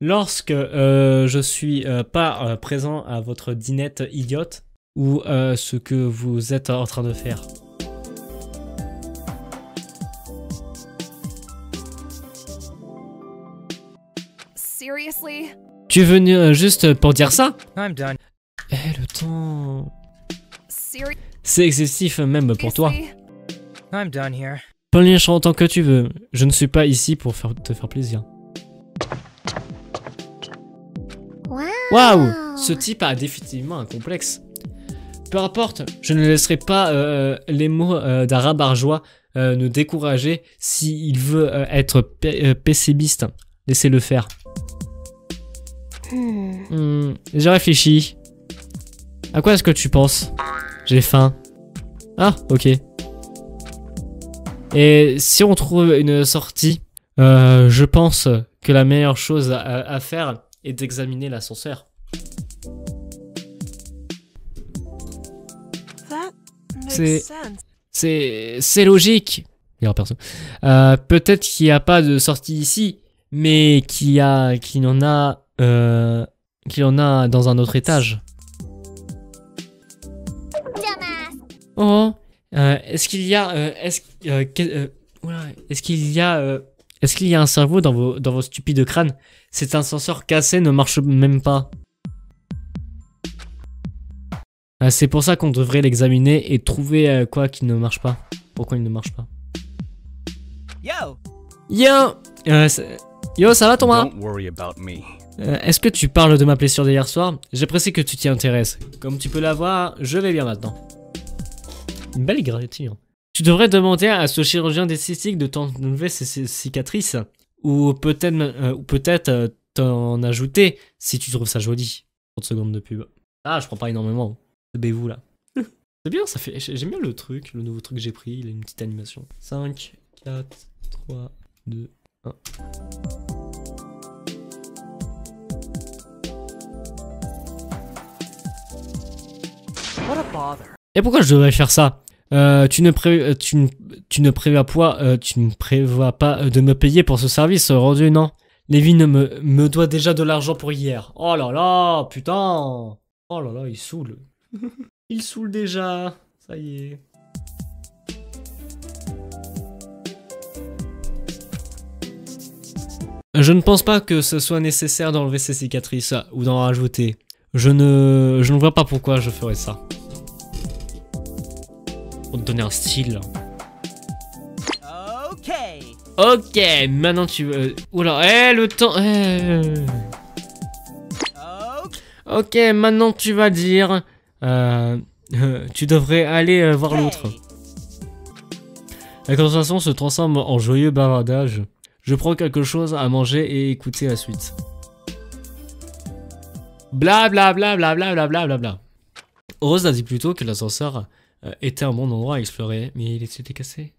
lorsque je suis pas présent à votre dînette idiote ou ce que vous êtes en train de faire. Seriously? Tu es venu juste pour dire ça? I'm done. Le temps... Seriously? C'est excessif même pour toi. I'm done here. Polish en tant que tu veux. Je ne suis pas ici pour te faire plaisir. Waouh! Ce type a définitivement un complexe. Peu importe, je ne laisserai pas les mots d'un rabat-joie nous décourager s'il veut être pessimiste. Laissez-le faire. J'ai réfléchi. À quoi est-ce que tu penses? J'ai faim. Ah, ok. Et si on trouve une sortie, je pense que la meilleure chose à faire est d'examiner l'ascenseur. C'est logique. Il y aura personne. Peut-être qu'il n'y a pas de sortie ici, mais qu'il y en a dans un autre étage. Oh, est-ce qu'il y a un cerveau dans vos stupides crânes? Cet ascenseur cassé ne marche même pas. C'est pour ça qu'on devrait l'examiner et trouver quoi qui ne marche pas. Pourquoi il ne marche pas? Yo! Yo, ça va Thomas? Don't worry about me. Est-ce que tu parles de ma blessure d'hier soir? J'apprécie que tu t'y intéresses. Comme tu peux la voir, je vais bien maintenant. Une belle égratignure. Tu devrais demander à ce chirurgien d'esthétique de t'enlever ces cicatrices. Ou peut-être t'en ajouter si tu trouves ça joli. 30 secondes de pub. Ah, je prends pas énormément. Vous là. C'est bien, ça fait. J'aime bien le nouveau truc que j'ai pris. Il a une petite animation. 5, 4, 3, 2, 1. What a bother. Et pourquoi je devrais faire ça? Tu ne prévois pas de me payer pour ce service rendu, non? Lévi me doit déjà de l'argent pour hier. Oh là là, putain. Oh là là, il saoule. Il saoule déjà. Ça y est. Je ne pense pas que ce soit nécessaire d'enlever ces cicatrices ou d'en rajouter. Je ne vois pas pourquoi je ferais ça. Pour te donner un style. Ok, maintenant tu veux... Oula, le temps... Ok, maintenant tu vas dire... tu devrais aller voir l'autre. La conversation se transforme en joyeux bavardage. Je prends quelque chose à manger et écouter la suite. Bla bla bla bla bla bla bla bla bla. Rose a dit plutôt que l'ascenseur était un bon endroit à explorer, mais il était cassé.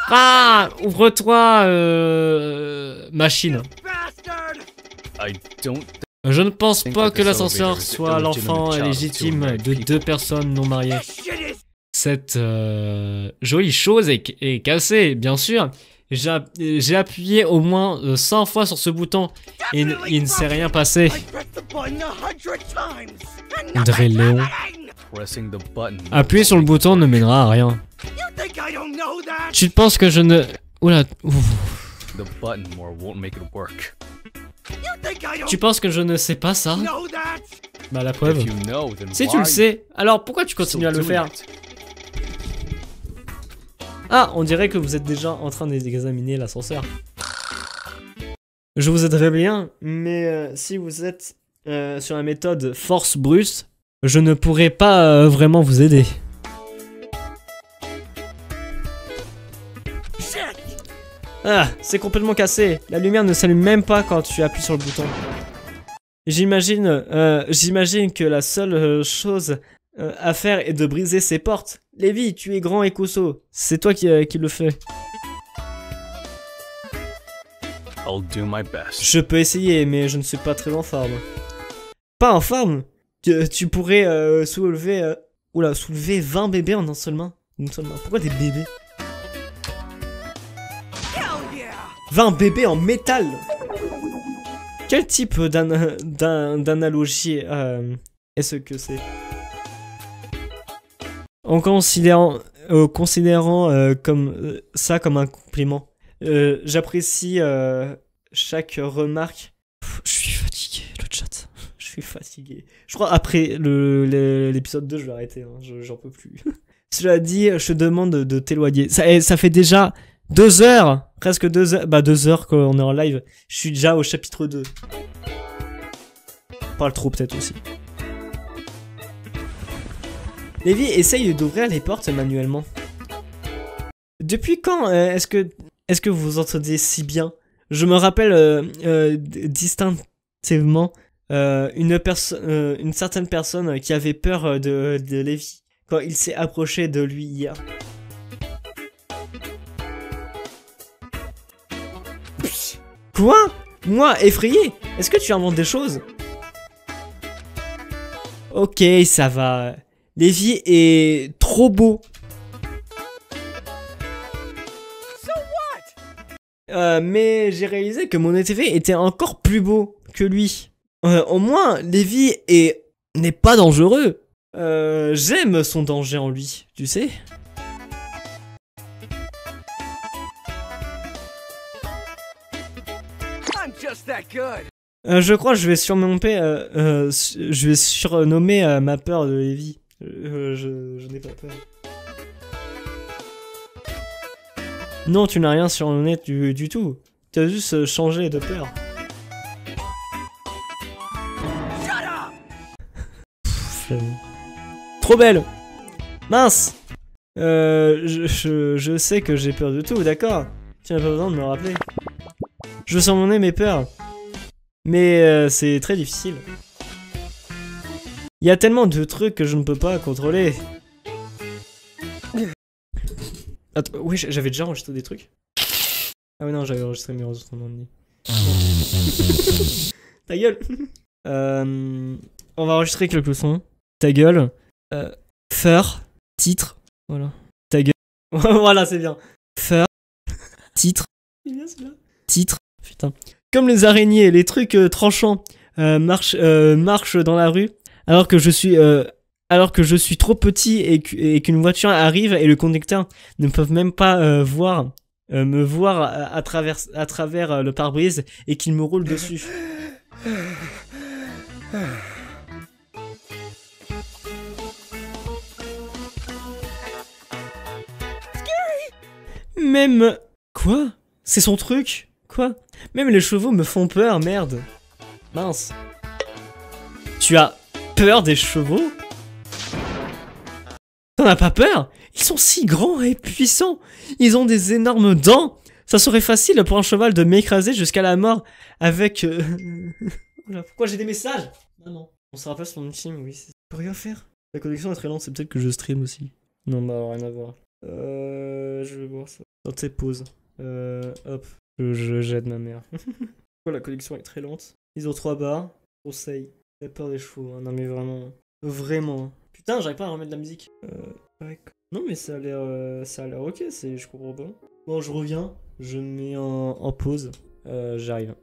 Ah, ouvre-toi, machine. Je ne pense pas que l'ascenseur soit l'enfant légitime de deux personnes non mariées. Cette jolie chose est cassée, bien sûr. J'ai appuyé au moins 100 fois sur ce bouton et il ne s'est rien passé. André Léon. Appuyer sur le bouton ne mènera à rien. Tu penses que je ne... Oula. Tu penses que je ne sais pas ça? Bah la preuve. Si tu le sais, alors pourquoi tu continues à le faire? Ah, on dirait que vous êtes déjà en train d'examiner l'ascenseur. Je vous aiderai bien, mais si vous êtes sur la méthode force brute, je ne pourrai pas vraiment vous aider. Ah, c'est complètement cassé. La lumière ne s'allume même pas quand tu appuies sur le bouton. J'imagine que la seule chose à faire est de briser ces portes. Lévi, tu es grand et costaud. C'est toi qui le fais. I'll do my best. Je peux essayer, mais je ne suis pas très en forme. Pas en forme? Tu pourrais soulever 20 bébés en un seule main. Pourquoi des bébés? 20 bébés en métal. Quel type d'analogie est-ce que c'est? En considérant comme ça comme un compliment. J'apprécie chaque remarque. Je suis fatigué, le chat. Je suis fatigué. Je crois après l'épisode 2, je vais arrêter. Hein. J'en peux plus. Cela dit, je te demande de t'éloigner. Ça fait déjà 2 heures, presque 2 heures, bah 2 heures qu'on est en live. Je suis déjà au chapitre 2. Parle trop peut-être aussi. Lévi, essaye d'ouvrir les portes manuellement. Depuis quand est-ce que vous vous entendez si bien? Je me rappelle distinctement une certaine personne qui avait peur de Lévi quand il s'est approché de lui hier. Quoi? Moi, effrayé? Est-ce que tu inventes des choses? Ok, ça va. Lévi est trop beau. Mais j'ai réalisé que mon ETV était encore plus beau que lui. Au moins, Lévi n'est pas dangereux. J'aime son danger en lui, tu sais. I'm just that good. Je crois que je vais surnommer ma peur de Lévi. Je n'ai pas peur. Non, tu n'as rien surnommé du tout. Tu as juste changé de peur. Trop belle. Mince. Je sais que j'ai peur de tout, d'accord. Tu n'as pas besoin de me rappeler. Je veux surnommer mes peurs. Mais c'est très difficile. Il y a tellement de trucs que je ne peux pas contrôler. Attends, oui, j'avais déjà enregistré des trucs. Ah oui, non, j'avais enregistré mes enregistrements de nid. Ta gueule. On va enregistrer quelques sons. Ta gueule. Fur. Titre. Voilà. Ta gueule. Voilà, c'est bien. Fur. Titre. C'est bien celui-là. Titre. Putain. Comme les araignées, les trucs tranchants marchent dans la rue, alors que je suis trop petit et qu'une voiture arrive et le conducteur ne peut même pas me voir à travers le pare-brise et qu'il me roule dessus. Même... Quoi? C'est son truc? Quoi? Même les chevaux me font peur, merde. Mince. Tu as peur des chevaux? T'en as pas peur? Ils sont si grands et puissants. Ils ont des énormes dents. Ça serait facile pour un cheval de m'écraser jusqu'à la mort avec... Oula, pourquoi j'ai des messages? Non. On se rappelle sur mon film, oui. Je peux rien faire. La connexion est très lente, c'est peut-être que je stream aussi. Non, bah rien à voir. Je vais voir ça. Dans tes pauses. Hop. J'aide ma mère. La connexion est très lente. Ils ont 3 barres. Conseil. J'ai peur des chevaux. Hein. Non mais vraiment. Vraiment. Putain, j'arrive pas à remettre de la musique. Ouais. Non mais ça a l'air ok. Je comprends pas. Bon, je reviens. Je me mets en pause. J'arrive.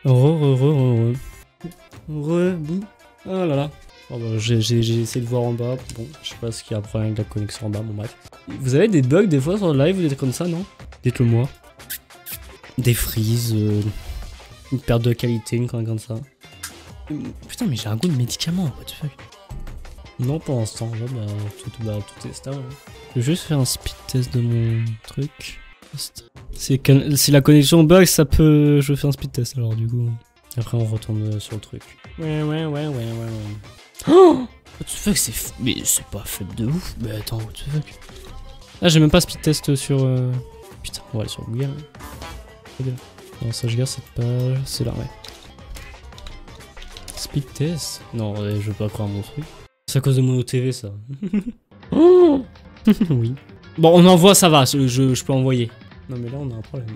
Re, bouh. Oh là là. Oh bah, j'ai essayé de voir en bas. Bon, je sais pas ce qu'il y a un problème avec la connexion en bas. Bon, bref. Vous avez des bugs des fois sur le live ou des trucs comme ça, non? Dites-le moi. Des freezes, une perte de qualité, une connerie comme ça. Putain, mais j'ai un goût de médicament, what the fuck. Non, pour l'instant, là, tout est stable. Je vais juste faire un speed test de mon truc. Si la connexion bug, ça peut... Je fais un speed test alors, du coup. Après, on retourne sur le truc. Ouais. Oh, what the fuck, mais c'est pas faible de ouf. Mais attends, what the fuck. Ah, j'ai même pas speed test sur... Putain, on va aller sur Google. Non, ça, je garde cette page. C'est là, ouais. Speed test? Non, je veux pas croire mon truc. C'est à cause de mon TV, ça. Oh oui. Bon, on envoie, ça va. Je peux envoyer. Non, mais là, on a un problème.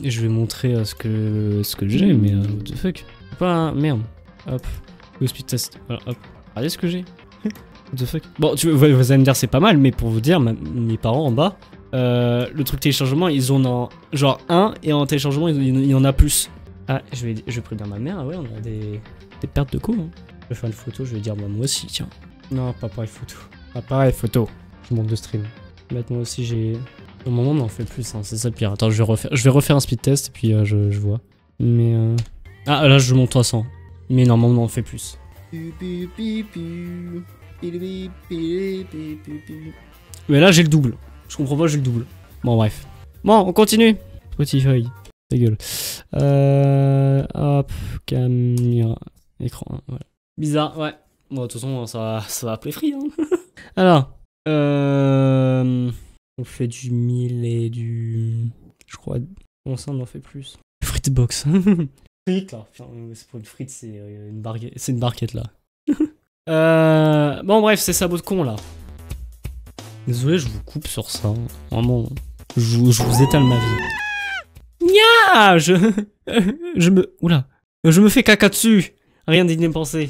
Et je vais montrer ce que j'ai, mais what the fuck. Pas... Merde. Hop. Le speed test. Voilà, hop. Regardez ce que j'ai. What the fuck. Bon, vous allez me dire, c'est pas mal, mais pour vous dire, mes parents en bas, le truc téléchargement, ils ont en genre 1, et en téléchargement, il y en a plus. Ah, je vais prévenir ma mère. Ah ouais, on a des pertes de coups. Hein. Je vais faire une photo, je vais dire, bah, moi aussi, tiens. Non, pas pareil photo. Pas pareil photo. Je monte de stream. Maintenant moi aussi, j'ai... Au moment, on en fait plus, hein, c'est ça le pire. Attends, je vais refaire un speed test, et puis je vois. Mais ah, là, je monte 300. Mais normalement, on en fait plus. Mais là, j'ai le double. Je comprends pas, j'ai le double. Bon, bref. Bon, on continue. Spotify. Ta gueule. Hop, caméra, écran. Voilà. Bizarre, ouais. Bon, de toute façon, ça va appeler free. Hein. Alors, on fait du 1000 et du... Je crois... Bon, ça, on en fait plus. Frites-box. Frites, là. C'est pas une frite, c'est une barquette. C'est une barquette, là. Bon, bref, c'est sabot de con, là. Désolé, je vous coupe sur ça. Vraiment, je vous étale ma vie. Nya je me... Oula. Je me fais caca dessus. Rien d'inépensé.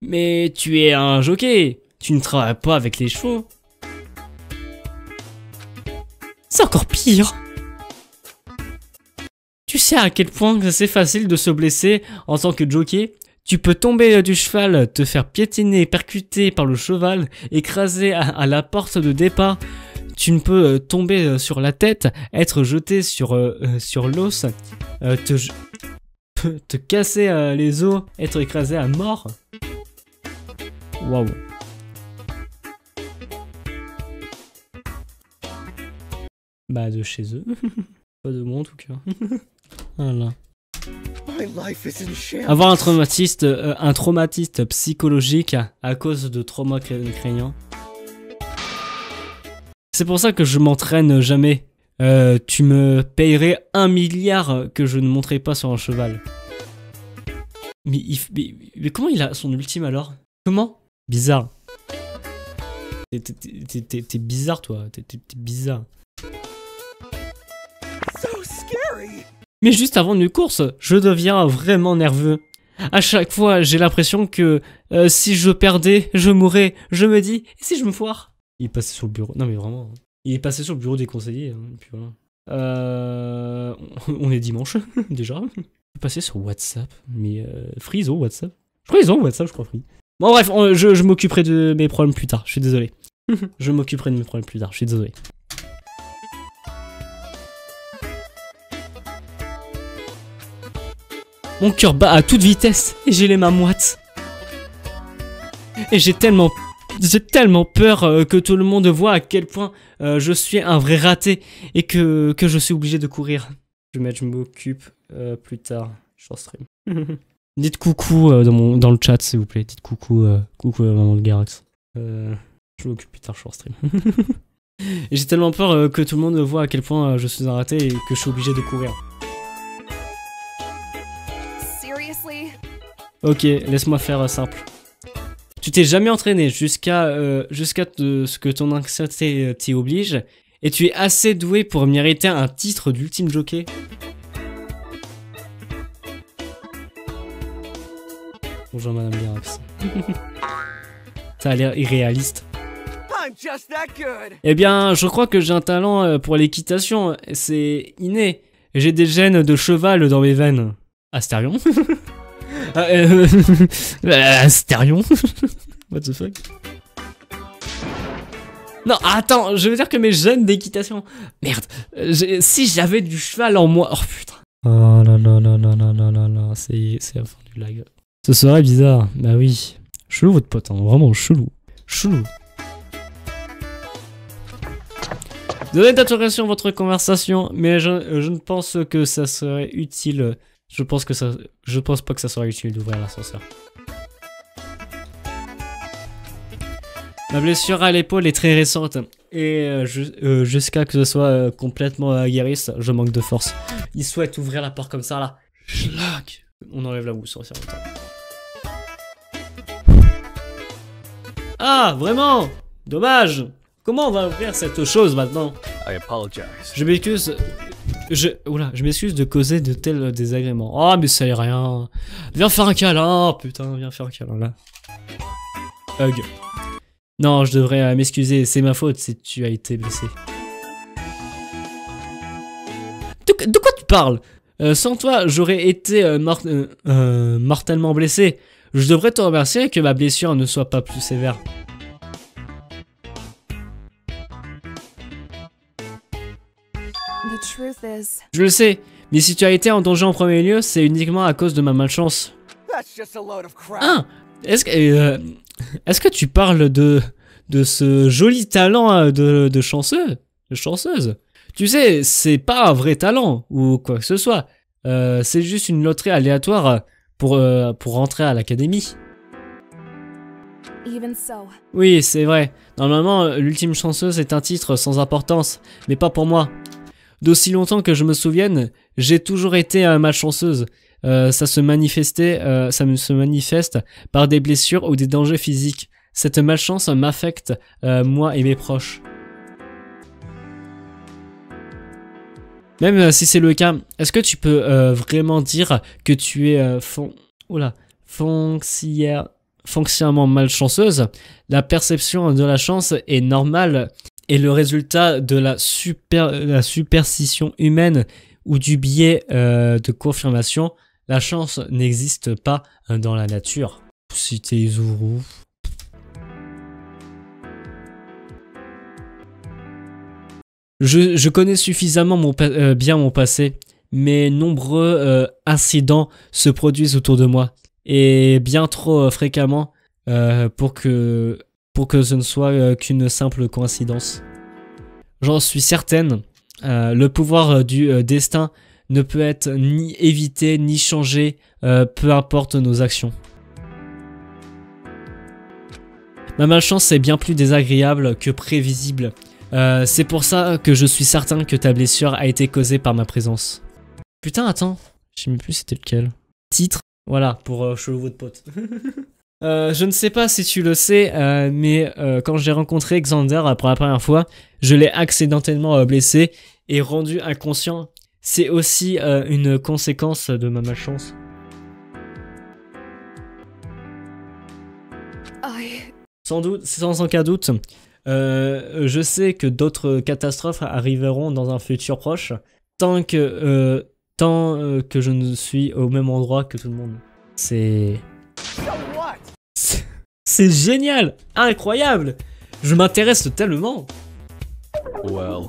Mais tu es un jockey. Tu ne travailles pas avec les chevaux. C'est encore pire. Tu sais à quel point c'est facile de se blesser en tant que jockey? Tu peux tomber du cheval, te faire piétiner, percuter par le cheval, écraser à la porte de départ. Tu ne peux tomber sur la tête, être jeté sur l'os, te casser les os, être écrasé à mort. Waouh. Bah de chez eux. Pas de moi en tout cas. Voilà. Avoir un traumatisme psychologique à cause de traumas craignants. C'est pour ça que je m'entraîne jamais. Tu me payerais 1 milliard que je ne monterais pas sur un cheval. Mais comment il a son ultime alors? Comment? Bizarre. T'es bizarre toi, t'es bizarre. Mais juste avant une course, je deviens vraiment nerveux. À chaque fois, j'ai l'impression que si je perdais, je mourrais. Je me dis, et si je me foire? Il est passé sur le bureau. Non mais vraiment. Il est passé sur le bureau des conseillers. Hein, et puis voilà. On est dimanche, déjà. Je vais passer sur WhatsApp. Mais Free, ils ont WhatsApp. Je crois qu'ils ont WhatsApp, je crois Free. Bon bref, je m'occuperai de mes problèmes plus tard. Je suis désolé. Je m'occuperai de mes problèmes plus tard. Je suis désolé. Mon cœur bat à toute vitesse et j'ai les mains moites. Et j'ai tellement peur que tout le monde voit à quel point je suis un vrai raté et que je suis obligé de courir. Je m'occupe plus tard. Short stream. Dites coucou dans le chat s'il vous plaît. Dites coucou, coucou maman de Garax. Je m'occupe plus tard, short stream. Et j'ai tellement peur que tout le monde voit à quel point je suis un raté et que je suis obligé de courir. Ok, laisse-moi faire simple. Tu t'es jamais entraîné jusqu'à ce que ton anxiété t'y oblige, et tu es assez doué pour mériter un titre d'ultime jockey. Bonjour Madame Garax. Ça a l'air irréaliste. Eh bien, je crois que j'ai un talent pour l'équitation, c'est inné. J'ai des gènes de cheval dans mes veines. Astérion. Astérion. What the fuck? Non, attends, je veux dire que mes gènes d'équitation... Merde, si j'avais du cheval en moi... Oh putain. Oh là là là là là là là là, c'est à fond du lag. Ce serait bizarre, bah oui. Chelou votre pote, hein, vraiment chelou. Chelou. Donnez d'attention à votre conversation, mais je ne pense que ça serait utile. Je pense pas que ça serait utile d'ouvrir l'ascenseur. Ma blessure à l'épaule est très récente et jusqu'à que ce soit complètement guéri, je manque de force. Il souhaite ouvrir la porte comme ça là. Schlag. On enlève la mousse, on va faire longtemps. Ah, vraiment? Dommage. Comment on va ouvrir cette chose maintenant? I apologize. Je m'excuse. Je m'excuse de causer de tels désagréments. Oh, mais ça y est rien. Viens faire un câlin. Putain, viens faire un câlin là. Hug. Non, je devrais m'excuser. C'est ma faute si tu as été blessé. De quoi tu parles? Sans toi, j'aurais été mortellement blessé. Je devrais te remercier que ma blessure ne soit pas plus sévère. The truth is, Je le sais, mais si tu as été en danger en premier lieu, c'est uniquement à cause de ma malchance. That's just a load of crap. Ah, est-ce que tu parles de ce joli talent de chanceuse? Tu sais, c'est pas un vrai talent ou quoi que ce soit. C'est juste une loterie aléatoire pour rentrer à l'académie. even so, Oui, c'est vrai. Normalement, l'ultime chanceuse est un titre sans importance, mais pas pour moi. D'aussi longtemps que je me souvienne, j'ai toujours été malchanceuse. Ça se manifeste par des blessures ou des dangers physiques. Cette malchance m'affecte, moi et mes proches. Même si c'est le cas, est-ce que tu peux vraiment dire que tu es foncièrement malchanceuse? La perception de la chance est normale et le résultat de la superstition humaine ou du biais de confirmation. La chance n'existe pas dans la nature. Cité Zuru. Je connais suffisamment bien mon passé, mais nombreux incidents se produisent autour de moi, et bien trop fréquemment pour que ce ne soit qu'une simple coïncidence. J'en suis certaine, le pouvoir du destin ne peut être ni évité ni changé, peu importe nos actions. Ma malchance est bien plus désagréable que prévisible. C'est pour ça que je suis certain que ta blessure a été causée par ma présence. Putain, attends, je sais même plus c'était lequel. Titre, voilà, pour chelou votre pote. Je ne sais pas si tu le sais, mais quand j'ai rencontré Xander pour la première fois, je l'ai accidentellement blessé et rendu inconscient. C'est aussi une conséquence de ma malchance. Sans aucun doute. Je sais que d'autres catastrophes arriveront dans un futur proche, tant que je ne suis au même endroit que tout le monde. C'est génial, incroyable. Je m'intéresse tellement. Well.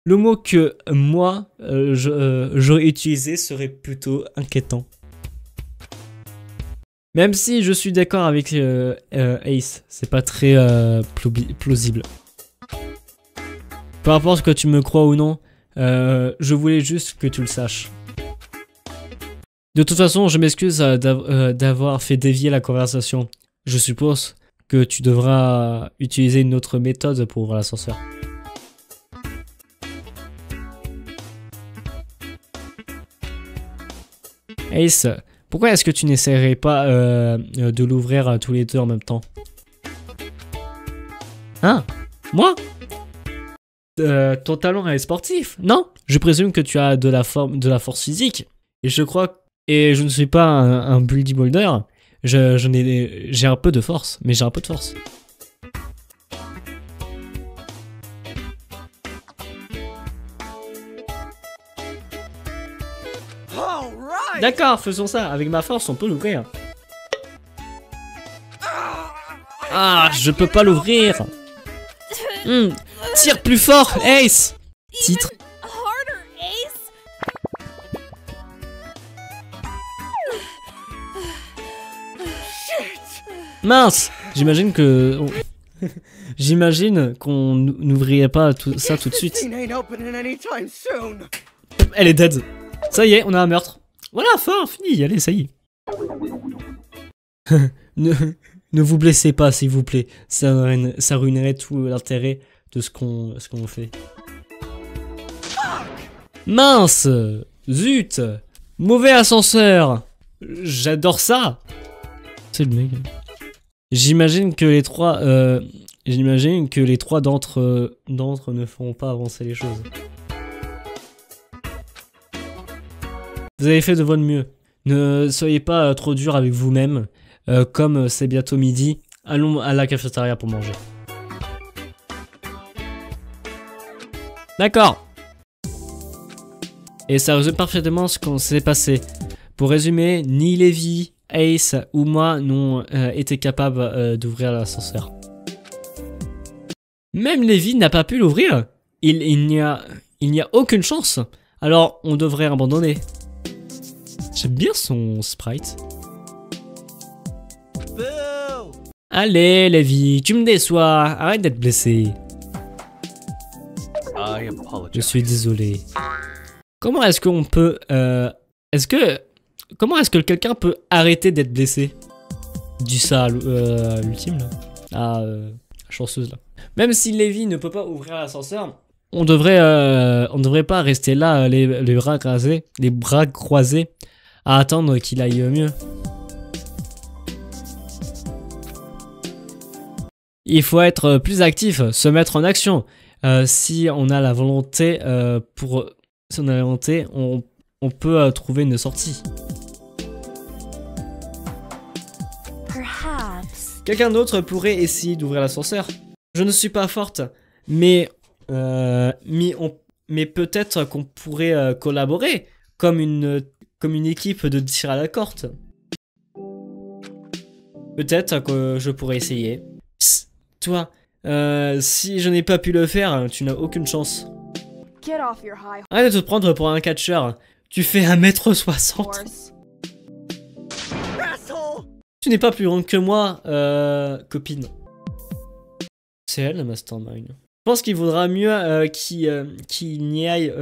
Le mot que moi j'aurais utilisé serait plutôt inquiétant. Même si je suis d'accord avec Ace, c'est pas très plausible. Peu importe que tu me crois ou non, je voulais juste que tu le saches. De toute façon, je m'excuse d'avoir fait dévier la conversation. Je suppose que tu devras utiliser une autre méthode pour ouvrir l'ascenseur. Ace, pourquoi est-ce que tu n'essaierais pas de l'ouvrir tous les deux en même temps? Hein? Moi? Ton talent est sportif, non? Je présume que tu as de la force physique. Et je ne suis pas un bodybuilder. J'ai un peu de force, mais j'ai un peu de force. All right. D'accord, faisons ça. Avec ma force, on peut l'ouvrir. Ah, je peux pas l'ouvrir. Tire plus fort, Ace. Titre. Harder, Ace! Mince. J'imagine que... J'imagine qu'on n'ouvrirait pas tout ça tout de suite. Thing ain't opening anytime soon. Elle est dead. Ça y est, on a un meurtre. Voilà, fini, allez, ça y est. ne vous blessez pas, s'il vous plaît. Ça ruinerait tout l'intérêt de ce qu'on fait. Mince. Zut. Mauvais ascenseur. J'adore ça. C'est le mec. J'imagine que les trois d'entre ne feront pas avancer les choses. Vous avez fait de votre mieux. Ne soyez pas trop dur avec vous-même. Comme c'est bientôt midi, allons à la cafétéria pour manger. D'accord. Et ça résume parfaitement ce qu'on s'est passé. Pour résumer, ni Lévi, Ace ou moi n'ont été capables d'ouvrir l'ascenseur. Même Lévi n'a pas pu l'ouvrir. Il n'y a aucune chance. Alors on devrait abandonner. J'aime bien son sprite. Boo! Allez Lévi, tu me déçois. Arrête d'être blessé. I Je apologize. suis désolé. Comment est-ce qu'on peut... Comment est-ce que quelqu'un peut arrêter d'être blessé? Dis ça à l'ultime là. Ah, chanceuse là. Même si Lévi ne peut pas ouvrir l'ascenseur, on devrait pas rester là les bras croisés à attendre qu'il aille mieux. Il faut être plus actif, se mettre en action. Si on a la volonté, on peut trouver une sortie. Perhaps. Quelqu'un d'autre pourrait essayer d'ouvrir l'ascenseur. Je ne suis pas forte, mais peut-être qu'on pourrait collaborer comme une équipe de tir à la corde. Peut-être que je pourrais essayer. Psst, toi, si je n'ai pas pu le faire, tu n'as aucune chance. Get off your high Arrête de te prendre pour un catcheur. Tu fais 1m60. horse. Asshole! Tu n'es pas plus grande que moi, copine. C'est elle la mastermind. Je pense qu'il vaudra mieux qu'il n'y aille.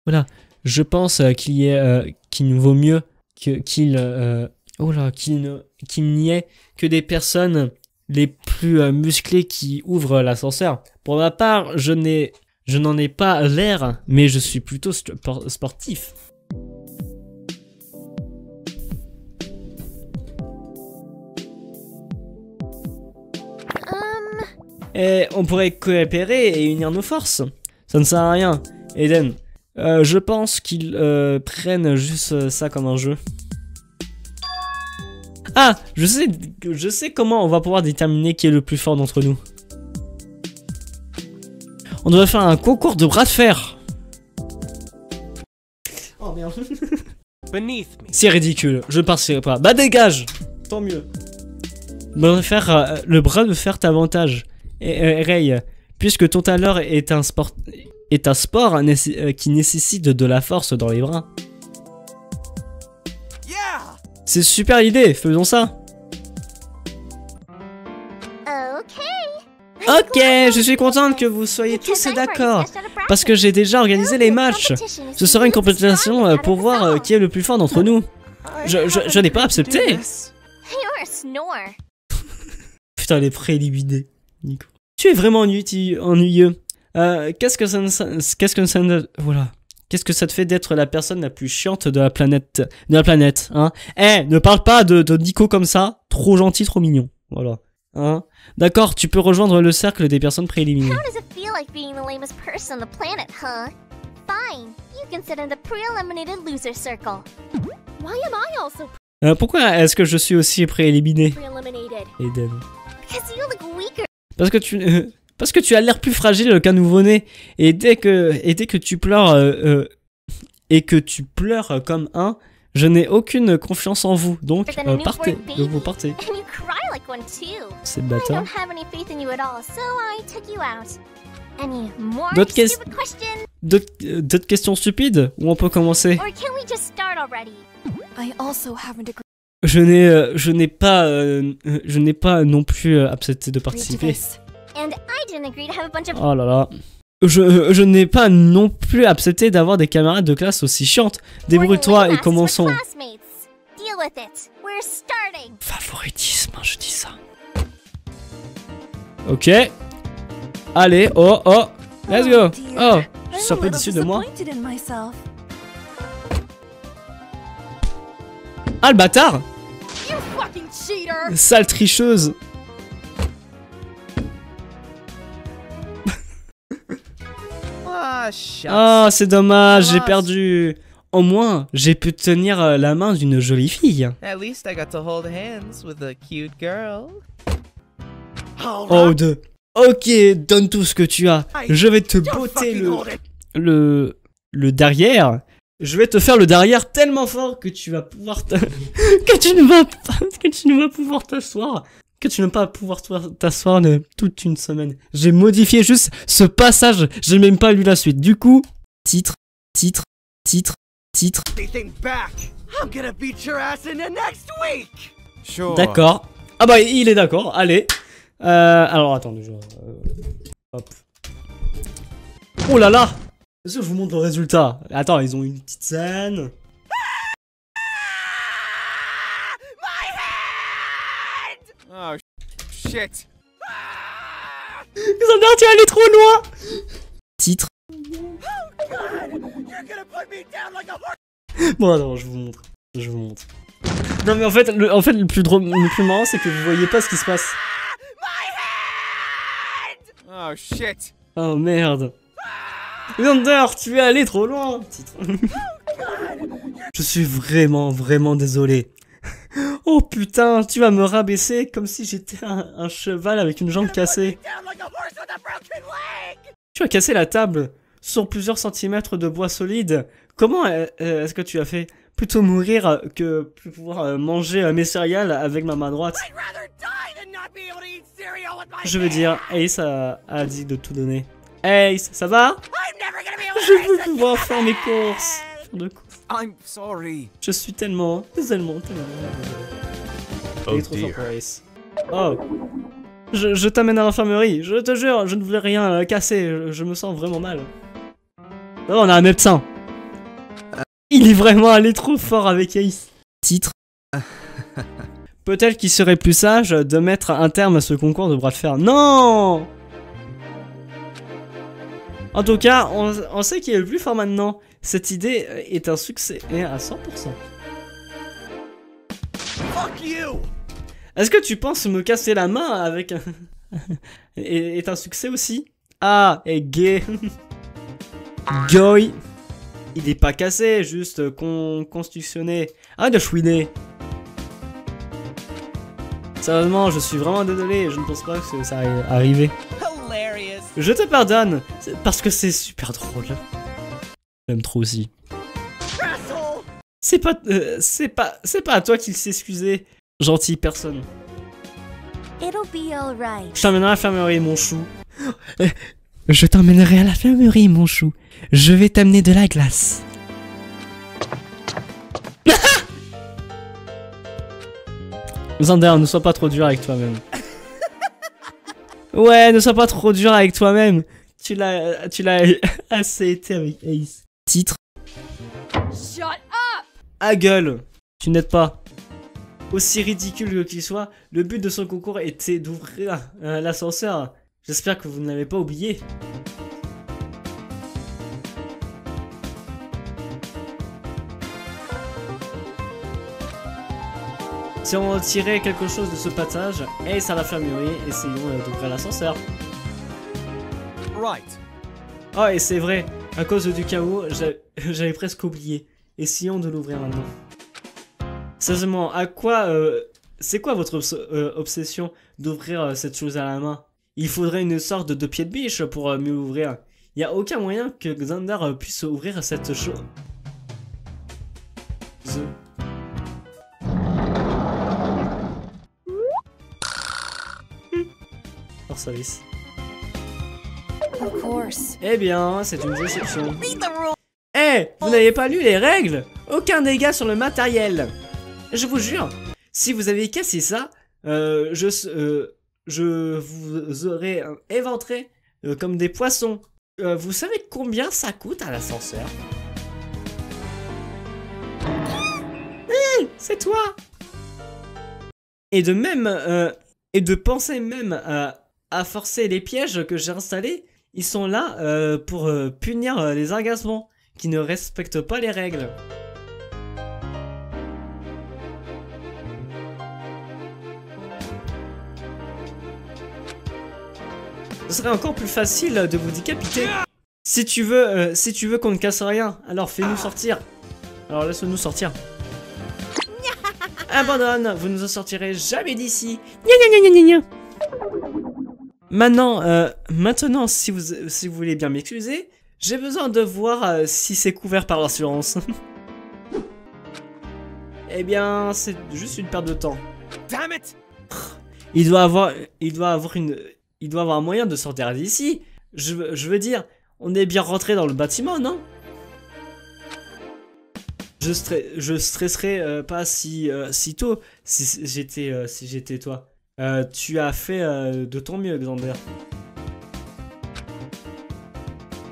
Voilà. Je pense qu'il vaut mieux qu'il n'y ait que des personnes les plus musclées qui ouvrent l'ascenseur. Pour ma part, je n'en ai pas l'air, mais je suis plutôt sportif. Et on pourrait coopérer et unir nos forces. Ça ne sert à rien. Eden, je pense qu'ils prennent juste ça comme un jeu. Ah, je sais comment on va pouvoir déterminer qui est le plus fort d'entre nous. On devrait faire un concours de bras de fer. Oh merde. Beneath me. C'est ridicule, je ne partirai pas. Bah dégage. Tant mieux. On devrait faire le bras de fer t'avantage. Ray, puisque ton talent est un sport qui nécessite de la force dans les bras. Yeah! C'est super idée, faisons ça. Ok, je suis contente que vous soyez tous d'accord, parce que j'ai déjà organisé les matchs. Ce sera une compétition pour voir qui est le plus fort d'entre nous. Je n'ai pas accepté. Putain, les préliminés, Nico. Tu es vraiment ennuyeux. Qu'est-ce que ça te fait d'être la personne la plus chiante de la planète, hein? Eh, ne parle pas de Nico comme ça. Trop gentil, trop mignon. Voilà. Hein? D'accord, tu peux rejoindre le cercle des personnes prééliminées. How does it feel like being the lamest person on the planet, huh? Fine, you can sit in the pre-eliminated loser circle. Why am I also Pourquoi est-ce que je suis aussi prééliminé, pre-eliminated? Eden? Because you look weaker. Parce que tu as l'air plus fragile qu'un nouveau-né. Et dès que tu pleures, et que tu pleures comme un, je n'ai aucune confiance en vous. Donc, Better than a partez. newborn Donc, vous baby. partez. And you cry like one too. C'est I bâtard. don't have any faith in you at all, so I took you out. Any more D'autres stupid questions? D'autres questions stupides? Ou on peut commencer? Or can we just start already? I also haven't agreed Je n'ai pas non plus accepté de to participer. this. And I didn't agree to have a bunch of Oh là là. Je n'ai pas non plus accepté d'avoir des camarades de classe aussi chiantes. Débrouille-toi boring et lame asses commençons. with classmates. Deal with it. We're starting. Favoritisme, hein, je dis ça. Ok. Allez, oh, oh. Let's go. Oh, je suis un peu déçu de moi. disappointed in myself. Ah, le bâtard! You fucking cheater! Sale tricheuse! Ah, shucks. Ah, c'est dommage, j'ai Dommage. perdu. Au moins, j'ai pu tenir la main d'une jolie fille. At least I got to hold hands with a cute girl. Oh, de. Ok, donne tout ce que tu as. Je vais te botter le derrière. Je vais te faire le derrière tellement fort que tu vas pouvoir que tu ne vas pouvoir t'asseoir. Que tu ne vas pas pouvoir t'asseoir toute une semaine. J'ai modifié juste ce passage. J'ai même pas lu la suite. Du coup, titre. Anything back. I'm gonna beat your ass in the next week. Sure. D'accord. Ah bah il est d'accord. Allez. Alors attendez. Hop. Oh là là. Est-ce que je vous montre le résultat? Attends, ils ont une petite scène. Oh shit. Xander, tu es allé trop loin. Titre. You're gonna put me down like a horse. Bon attends, je vous montre. Non mais en fait le plus drôle, le plus marrant c'est que vous voyez pas ce qui se passe. Oh shit. Oh merde. Xander, tu es allé trop loin. Titre. Je suis vraiment désolé. Oh putain, tu vas me rabaisser comme si j'étais un cheval avec une jambe cassée. Down like a horse with a broken leg. Tu as cassé la table sur plusieurs centimètres de bois solide. Comment est-ce que tu as fait? Plutôt mourir que pouvoir manger mes céréales avec ma main droite. I'd rather die than not be able to eat cereal with my Je veux dire, Ace a dit de tout donner. Ace, ça va? I'm never gonna be able to Je veux race pouvoir again. faire mes courses. Faire de courses. I'm sorry. Je suis tellement. Il est trop fort pour Ace. Oh. Je t'amène à l'infirmerie. Je te jure, je ne voulais rien casser. Je me sens vraiment mal. Oh, on a un médecin. Il est vraiment allé trop fort avec Ace. Titre. Peut-être qu'il serait plus sage de mettre un terme à ce concours de bras de fer. Non! En tout cas, on sait qu'il est le plus fort maintenant. Cette idée est un succès et à 100%. Fuck you. Est-ce que tu penses me casser la main avec un... est un succès aussi? Ah, et gay. Goy. Il est pas cassé, juste constitutionné. Ah, de chouiner. Sérieusement, je suis vraiment désolé. Je ne pense pas que ça arrive. Hilarious. Je te pardonne, parce que c'est super drôle. J'aime trop aussi. Asshole. C'est pas à toi qu'il s'est excusé, gentille personne. It'll be alright. Je t'emmènerai à l'infirmerie, mon chou. Je t'emmènerai à l'infirmerie, mon chou. Je vais t'amener de la glace. Xander, ne sois pas trop dur avec toi-même. Ouais, ne sois pas trop dur avec toi-même. Tu l'as assez été avec Ace. Titre. Shut up! À gueule. Tu n'aides pas. Aussi ridicule qu'il soit, le but de son concours était d'ouvrir l'ascenseur. J'espère que vous ne l'avez pas oublié. Si on tirait quelque chose de ce passage, Ace à l'infirmerie, essayons d'ouvrir l'ascenseur. Right. Oh, et c'est vrai, à cause du chaos, j'avais presque oublié. Essayons de l'ouvrir maintenant. Sérieusement, à quoi... c'est quoi votre obsession d'ouvrir cette chose à la main? Il faudrait une sorte de pied de biche pour mieux ouvrir. Il n'y a aucun moyen que Xander puisse ouvrir cette chose. service. Of course. Eh bien, c'est une déception. Read the rules. Eh, vous n'avez pas lu les règles? Aucun dégât sur le matériel. Je vous jure, si vous avez cassé ça, je vous aurais éventré comme des poissons. Vous savez combien ça coûte à l'ascenseur? C'est toi! Et de même, et de penser même à forcer les pièges que j'ai installés, ils sont là pour punir les agacements qui ne respectent pas les règles. Ce serait encore plus facile de vous décapiter. Si tu veux qu'on ne casse rien, alors fais-nous sortir. Alors laisse-nous sortir. Abandonne, vous ne nous en sortirez jamais d'ici. Maintenant, si vous voulez bien m'excuser, j'ai besoin de voir si c'est couvert par l'assurance. Eh bien, c'est juste une perte de temps. Damn it! Il doit avoir un moyen de sortir d'ici. Je veux dire, on est bien rentré dans le bâtiment, non? Je stresserais pas si tôt si j'étais toi. Tu as fait de ton mieux, Xander.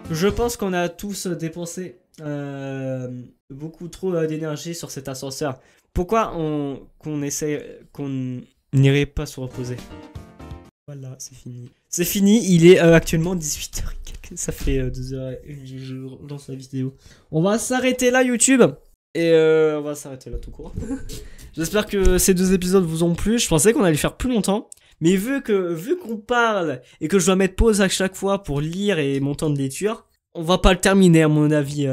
Je pense qu'on a tous dépensé beaucoup trop d'énergie sur cet ascenseur. Pourquoi qu'on n'irait pas se reposer? Voilà, c'est fini. C'est fini, il est actuellement 18h. Ça fait 2h que je lance la vidéo. On va s'arrêter là, YouTube. Et on va s'arrêter là tout court. J'espère que ces 2 épisodes vous ont plu. Je pensais qu'on allait faire plus longtemps. Mais vu qu'on parle et que je dois mettre pause à chaque fois pour lire et mon temps de lecture, on va pas le terminer à mon avis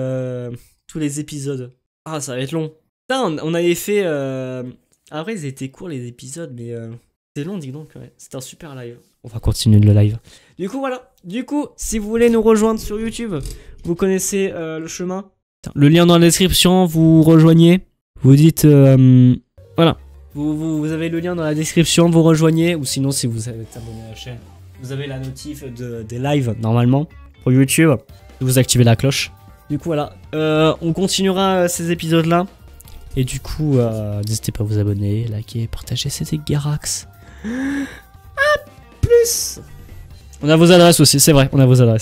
tous les épisodes. Ah, ça va être long. Putain, on avait fait... Après, ils étaient courts les épisodes, mais c'est long, dis donc. Ouais. C'était un super live. On va continuer le live. Du coup, voilà. Du coup, si vous voulez nous rejoindre sur YouTube, vous connaissez le chemin. Le lien dans la description, vous rejoignez. Vous dites... voilà. Vous avez le lien dans la description, vous rejoignez. Ou sinon, si vous êtes abonné à la chaîne, vous avez la notif des lives, normalement, pour YouTube. Vous activez la cloche. Du coup, voilà. On continuera ces épisodes-là. Et du coup, n'hésitez pas à vous abonner, liker, partager. C'était Garax. À plus. On a vos adresses aussi, c'est vrai, on a vos adresses.